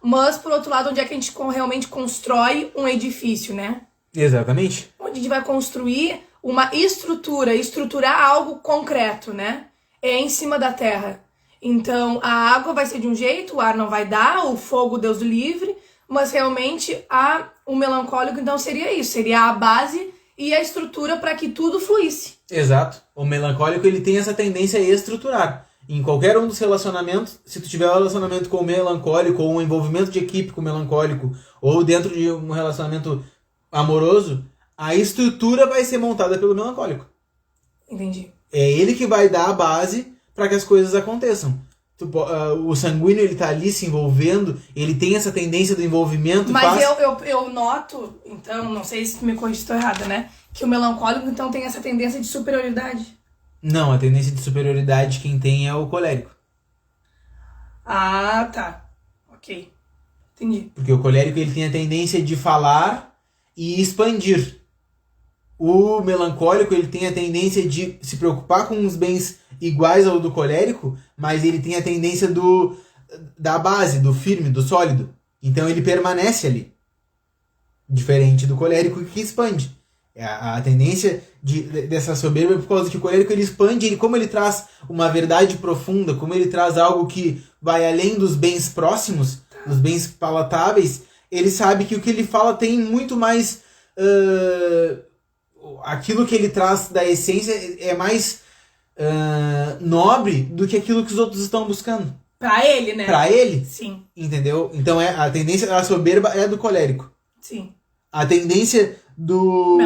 Mas, por outro lado, onde é que a gente realmente constrói um edifício, né? Exatamente. Onde a gente vai construir uma estruturar algo concreto, né? É em cima da terra. Então, a água vai ser de um jeito, o ar não vai dar, o fogo, Deus o livre, mas realmente o melancólico, então, seria isso. Seria a base e a estrutura para que tudo fluísse. Exato. O melancólico, ele tem essa tendência a estruturar. Em qualquer um dos relacionamentos, se tu tiver um relacionamento com o melancólico, ou um envolvimento de equipe com o melancólico, ou dentro de um relacionamento amoroso, a estrutura vai ser montada pelo melancólico. Entendi. É ele que vai dar a base para que as coisas aconteçam. O sanguíneo, ele tá ali se envolvendo, ele tem essa tendência do envolvimento. Mas eu noto, então, não sei se tu me corrige se estou errada, né? Que o melancólico, então, tem essa tendência de superioridade. Não, a tendência de superioridade quem tem é o colérico. Ah, tá. Ok. Entendi. Porque o colérico, ele tem a tendência de falar e expandir. O melancólico, ele tem a tendência de se preocupar com os bens iguais ao do colérico, mas ele tem a tendência da base, do firme, do sólido. Então ele permanece ali. Diferente do colérico que expande. A tendência dessa soberba é por causa que o colérico ele expande, como ele traz uma verdade profunda, como ele traz algo que vai além dos bens próximos, dos bens palatáveis, ele sabe que o que ele fala tem muito mais... aquilo que ele traz da essência é mais nobre do que aquilo que os outros estão buscando. Pra ele, né? Pra ele. Sim. Entendeu? Então a tendência da soberba é do colérico. Sim. A tendência do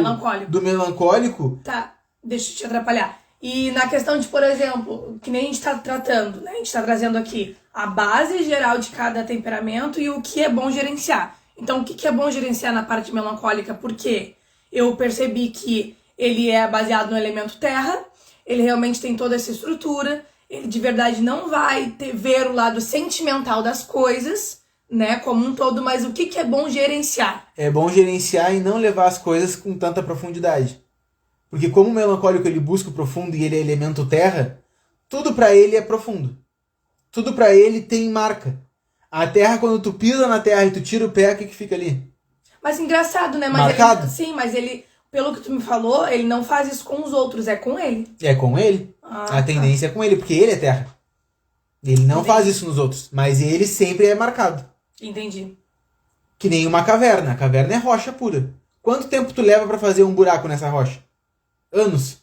melancólico. Tá, deixa eu te atrapalhar. E na questão de, por exemplo, que nem a gente tá tratando, né? A gente tá trazendo aqui a base geral de cada temperamento e o que é bom gerenciar. Então, o que é bom gerenciar na parte melancólica? Porque eu percebi que ele é baseado no elemento terra, ele realmente tem toda essa estrutura, ele de verdade não vai ver o lado sentimental das coisas, né, como um todo, mas o que é bom gerenciar? É bom gerenciar e não levar as coisas com tanta profundidade. Porque como o melancólico ele busca o profundo e ele é elemento terra, tudo pra ele é profundo. Tudo pra ele tem marca. A terra, quando tu pisa na terra e tu tira o pé, o que fica ali? Mas engraçado, né? Mas marcado? Sim, mas ele... pelo que tu me falou, ele não faz isso com os outros, é com ele. É com ele. A tendência é com ele, porque ele é terra. Ele não faz isso nos outros, mas ele sempre é marcado. Entendi. Que nem uma caverna. A caverna é rocha pura. Quanto tempo tu leva pra fazer um buraco nessa rocha? Anos.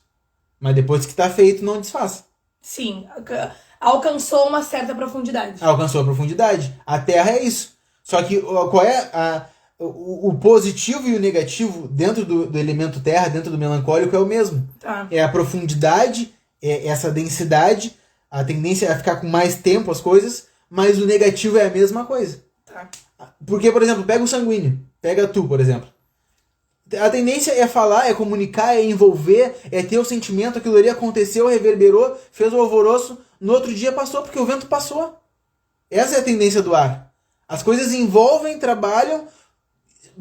Mas depois que tá feito, não desfaz. Sim, alcançou uma certa profundidade. Alcançou a profundidade. A terra é isso. Só que qual é o positivo e o negativo dentro do elemento terra, dentro do melancólico, é o mesmo. Tá. É a profundidade, é essa densidade, a tendência é a ficar com mais tempo as coisas, mas o negativo é a mesma coisa. Tá. Porque, por exemplo, pega o sanguíneo. Pega tu, por exemplo. A tendência é falar, é comunicar, é envolver, é ter o sentimento, aquilo ali aconteceu, reverberou, fez o alvoroço, no outro dia passou, porque o vento passou. Essa é a tendência do ar. As coisas envolvem, trabalham,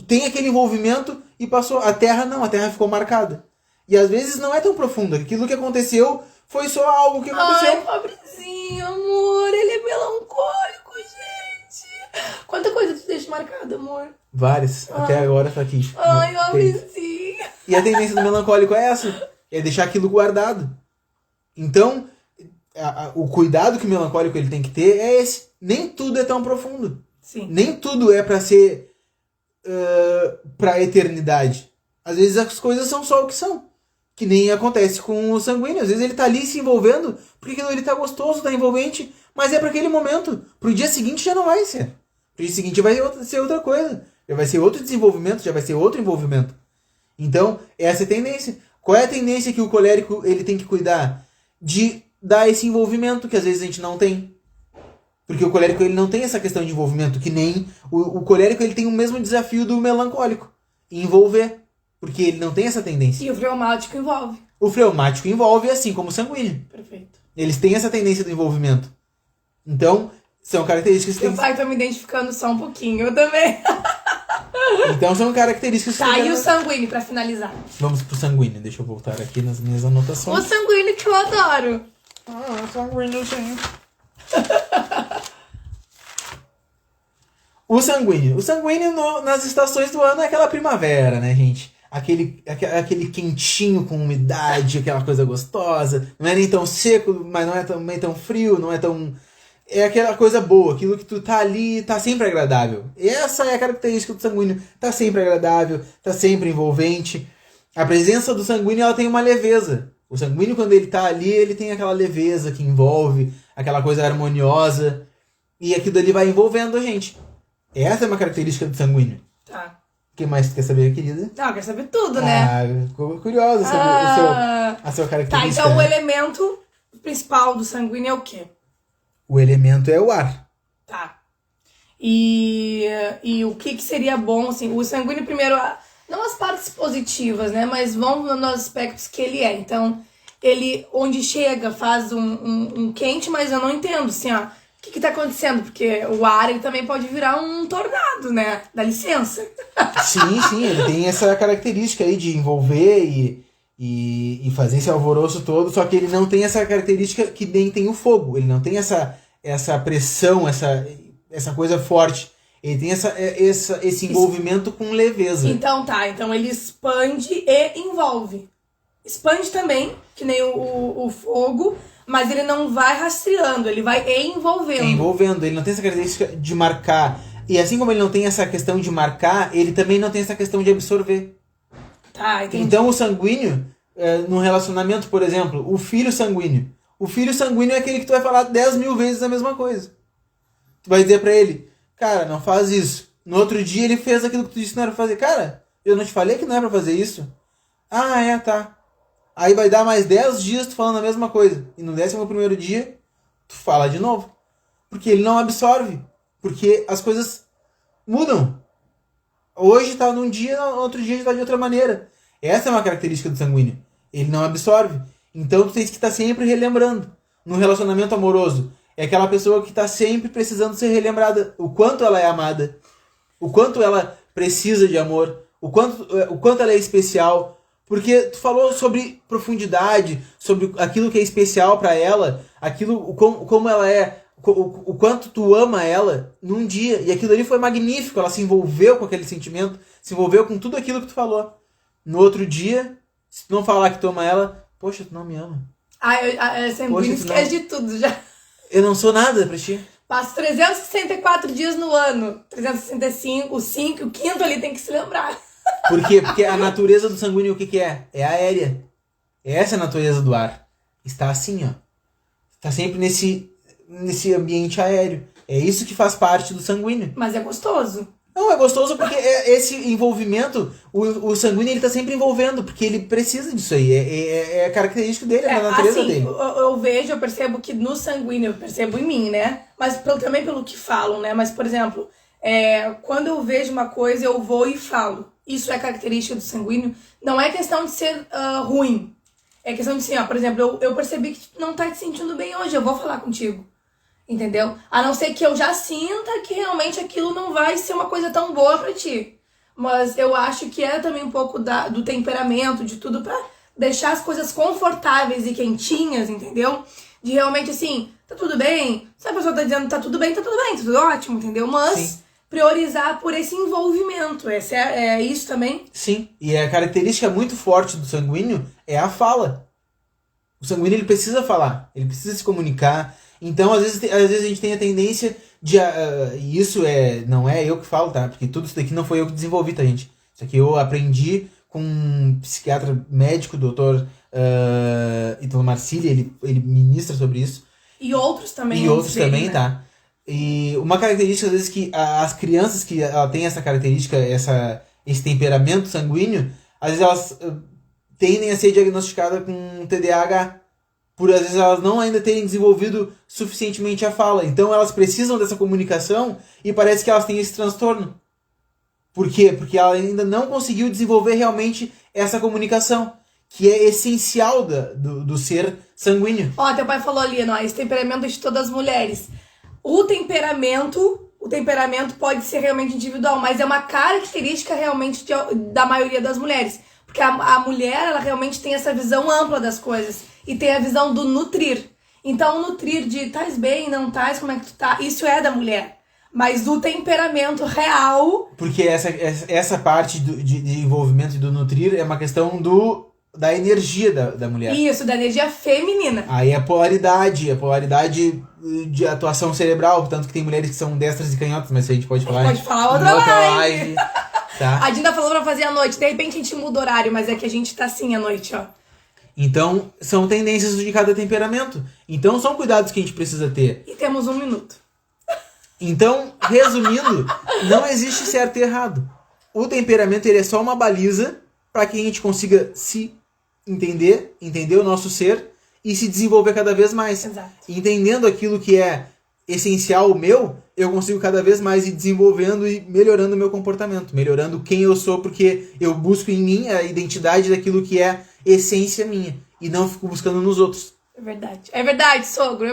tem aquele envolvimento e passou. A terra não, a terra ficou marcada. E às vezes não é tão profundo. Aquilo que aconteceu foi só algo que aconteceu. Ai, pobrezinho, amor, ele é melancólico, gente. Quanta coisa tu deixa marcada, amor? Várias. Até agora tá aqui. Ai, pobrezinho. E a tendência do melancólico é essa. É deixar aquilo guardado. Então, o cuidado que o melancólico ele tem que ter é esse. Nem tudo é tão profundo. Sim. Nem tudo é pra ser pra eternidade. Às vezes as coisas são só o que são. Que nem acontece com o sanguíneo. Às vezes ele tá ali se envolvendo porque aquilo ele tá gostoso, tá envolvente, mas é pra aquele momento. Pro dia seguinte já não vai ser. Pro dia seguinte vai ser outra coisa. Já vai ser outro desenvolvimento, já vai ser outro envolvimento. Então, essa é a tendência. Qual é a tendência que o colérico ele tem que cuidar? De dar esse envolvimento que às vezes a gente não tem. Porque o colérico ele não tem essa questão de envolvimento, que nem o colérico ele tem o mesmo desafio do melancólico. Envolver. Porque ele não tem essa tendência. E o fleumático envolve. O fleumático envolve, assim como o sanguíneo. Perfeito. Eles têm essa tendência do envolvimento. Então, são características que Meu pai tá me identificando só um pouquinho, eu também. Então são características... Tá, e o sanguíneo, pra finalizar? Vamos pro sanguíneo. Deixa eu voltar aqui nas minhas anotações. O sanguíneo que eu adoro. Sanguíneo, sim. O sanguíneo. O sanguíneo nas estações do ano é aquela primavera, né, gente? Aquele quentinho com umidade, aquela coisa gostosa. Não é nem tão seco, mas não é também tão frio, não é tão... É aquela coisa boa, aquilo que tu tá ali, tá sempre agradável. Essa é a característica do sanguíneo. Tá sempre agradável, tá sempre envolvente. A presença do sanguíneo, ela tem uma leveza. O sanguíneo, quando ele tá ali, ele tem aquela leveza que envolve, aquela coisa harmoniosa. E aquilo ali vai envolvendo a gente. Essa é uma característica do sanguíneo. Tá. O que mais tu quer saber, querida? Não, eu quero saber tudo, né? Ficou curiosa sobre a sua característica. Tá, então né? o elemento principal do sanguíneo é o quê? O elemento é o ar. Tá. E o que seria bom, assim, o sanguíneo primeiro, não as partes positivas, né, mas vamos nos aspectos que ele é. Então, ele, onde chega, faz um quente, mas eu não entendo, assim, ó, o que tá acontecendo? Porque o ar, ele também pode virar um tornado, né, dá licença. Sim, ele tem essa característica aí de envolver e fazer esse alvoroço todo, só que ele não tem essa característica que nem tem o fogo. Ele não tem essa pressão, essa coisa forte. Ele tem esse envolvimento com leveza. Então tá, então ele expande e envolve. Expande também, que nem o fogo, mas ele não vai rastreando, ele vai envolvendo. Envolvendo, ele não tem essa característica de marcar. E assim como ele não tem essa questão de marcar, ele também não tem essa questão de absorver. Tá, entendi. Então o sanguíneo, num relacionamento, por exemplo, o filho sanguíneo. O filho sanguíneo é aquele que tu vai falar 10 mil vezes a mesma coisa. Tu vai dizer pra ele, cara, não faz isso. No outro dia ele fez aquilo que tu disse que não era pra fazer. Cara, eu não te falei que não é pra fazer isso? Ah, tá. Aí vai dar mais 10 dias tu falando a mesma coisa. E no 11º dia, tu fala de novo. Porque ele não absorve. Porque as coisas mudam. Hoje tá num dia, no outro dia já tá de outra maneira. Essa é uma característica do sanguíneo. Ele não absorve. Então tu tens que estar sempre relembrando. No relacionamento amoroso, é aquela pessoa que está sempre precisando ser relembrada. O quanto ela é amada. O quanto ela precisa de amor. O quanto ela é especial. Porque tu falou sobre profundidade, sobre aquilo que é especial para ela, aquilo como ela é, o quanto tu ama ela num dia. E aquilo ali foi magnífico, ela se envolveu com aquele sentimento, se envolveu com tudo aquilo que tu falou. no outro dia, se tu não falar que tu ama ela, poxa, tu não me ama. A sanguínea esquece de tudo já. Eu não sou nada pra ti. Passo 364 dias no ano. 365, o 5, o quinto ali tem que se lembrar. Por quê? Porque a natureza do sanguíneo o que é? É aérea. Essa é a natureza do ar. Está assim, ó. Está sempre nesse ambiente aéreo. É isso que faz parte do sanguíneo. Mas é gostoso. Não, é gostoso porque esse envolvimento, o sanguíneo ele tá sempre envolvendo, porque ele precisa disso aí. É a característica dele, é a natureza assim, dele. Eu percebo que no sanguíneo, eu percebo em mim, né? Mas também pelo que falam, né? Mas, por exemplo, quando eu vejo uma coisa, eu vou e falo. Isso é característica do sanguíneo. Não é questão de ser ruim. É questão de assim, ó, por exemplo, eu percebi que tu não tá te sentindo bem hoje, eu vou falar contigo. Entendeu? A não ser que eu já sinta que realmente aquilo não vai ser uma coisa tão boa pra ti. Mas eu acho que é também um pouco do temperamento, de tudo, pra deixar as coisas confortáveis e quentinhas, entendeu? De realmente assim, tá tudo bem. Se a pessoa tá dizendo tá tudo bem, tá tudo ótimo, entendeu? Mas Sim. Priorizar por esse envolvimento. É isso também? Sim, e a característica muito forte do sanguíneo é a fala. O sanguíneo ele precisa falar, ele precisa se comunicar. Então, às vezes a gente tem a tendência de... E isso não é eu que falo, tá? Porque tudo isso daqui não foi eu que desenvolvi, tá, gente? Isso aqui eu aprendi com um psiquiatra médico, doutor Ítalo Marcilli, ele ministra sobre isso. E outros também. E outros também, né? tá? E uma característica, às vezes, que as crianças que ela têm essa característica, esse temperamento sanguíneo, às vezes elas tendem a ser diagnosticadas com TDAH. Por às vezes elas não ainda terem desenvolvido suficientemente a fala. Então elas precisam dessa comunicação e parece que elas têm esse transtorno. Por quê? Porque ela ainda não conseguiu desenvolver realmente essa comunicação, que é essencial do ser sanguíneo. Ó, teu pai falou ali, esse temperamento de todas as mulheres. O temperamento pode ser realmente individual, mas é uma característica realmente da maioria das mulheres. Porque a mulher, ela realmente tem essa visão ampla das coisas. E tem a visão do nutrir. Então, o nutrir de tais bem, não tais, como é que tu tá, isso é da mulher. Mas o temperamento real... Porque essa parte de envolvimento e do nutrir é uma questão da energia da mulher. Isso, da energia feminina. Aí a polaridade de atuação cerebral, tanto que tem mulheres que são destras e canhotas, mas isso a gente pode falar. Pode falar outra live. Tá? A Dinda falou pra fazer à noite, de repente a gente muda o horário, mas é que a gente tá assim à noite, ó. Então, são tendências de cada temperamento. Então, são cuidados que a gente precisa ter. E temos 1 minuto. Então, resumindo, não existe certo e errado. O temperamento ele é só uma baliza para que a gente consiga se entender o nosso ser e se desenvolver cada vez mais. Exato. Entendendo aquilo que é essencial meu, eu consigo cada vez mais ir desenvolvendo e melhorando o meu comportamento, melhorando quem eu sou, porque eu busco em mim a identidade daquilo que é essência minha e não fico buscando nos outros. É verdade, sogro.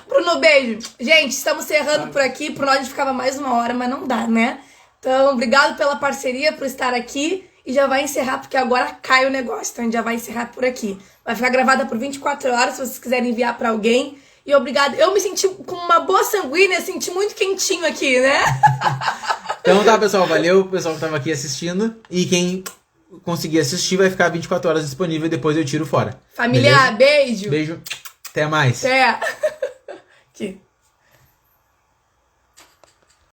Bruno, beijo. Gente, estamos encerrando por aqui. Por nós a gente ficava mais 1 hora, mas não dá, né? Então, obrigado pela parceria, por estar aqui. E já vai encerrar, porque agora cai o negócio. Então, a gente já vai encerrar por aqui. Vai ficar gravada por 24 horas, se vocês quiserem enviar pra alguém. E obrigado. Eu me senti com uma boa sanguínea, senti muito quentinho aqui, né? Então tá, pessoal. Valeu, o pessoal que tava aqui assistindo. E quem conseguir assistir vai ficar 24 horas disponível e depois eu tiro fora. Família, beleza? beijo. Beijo. Até mais. Até.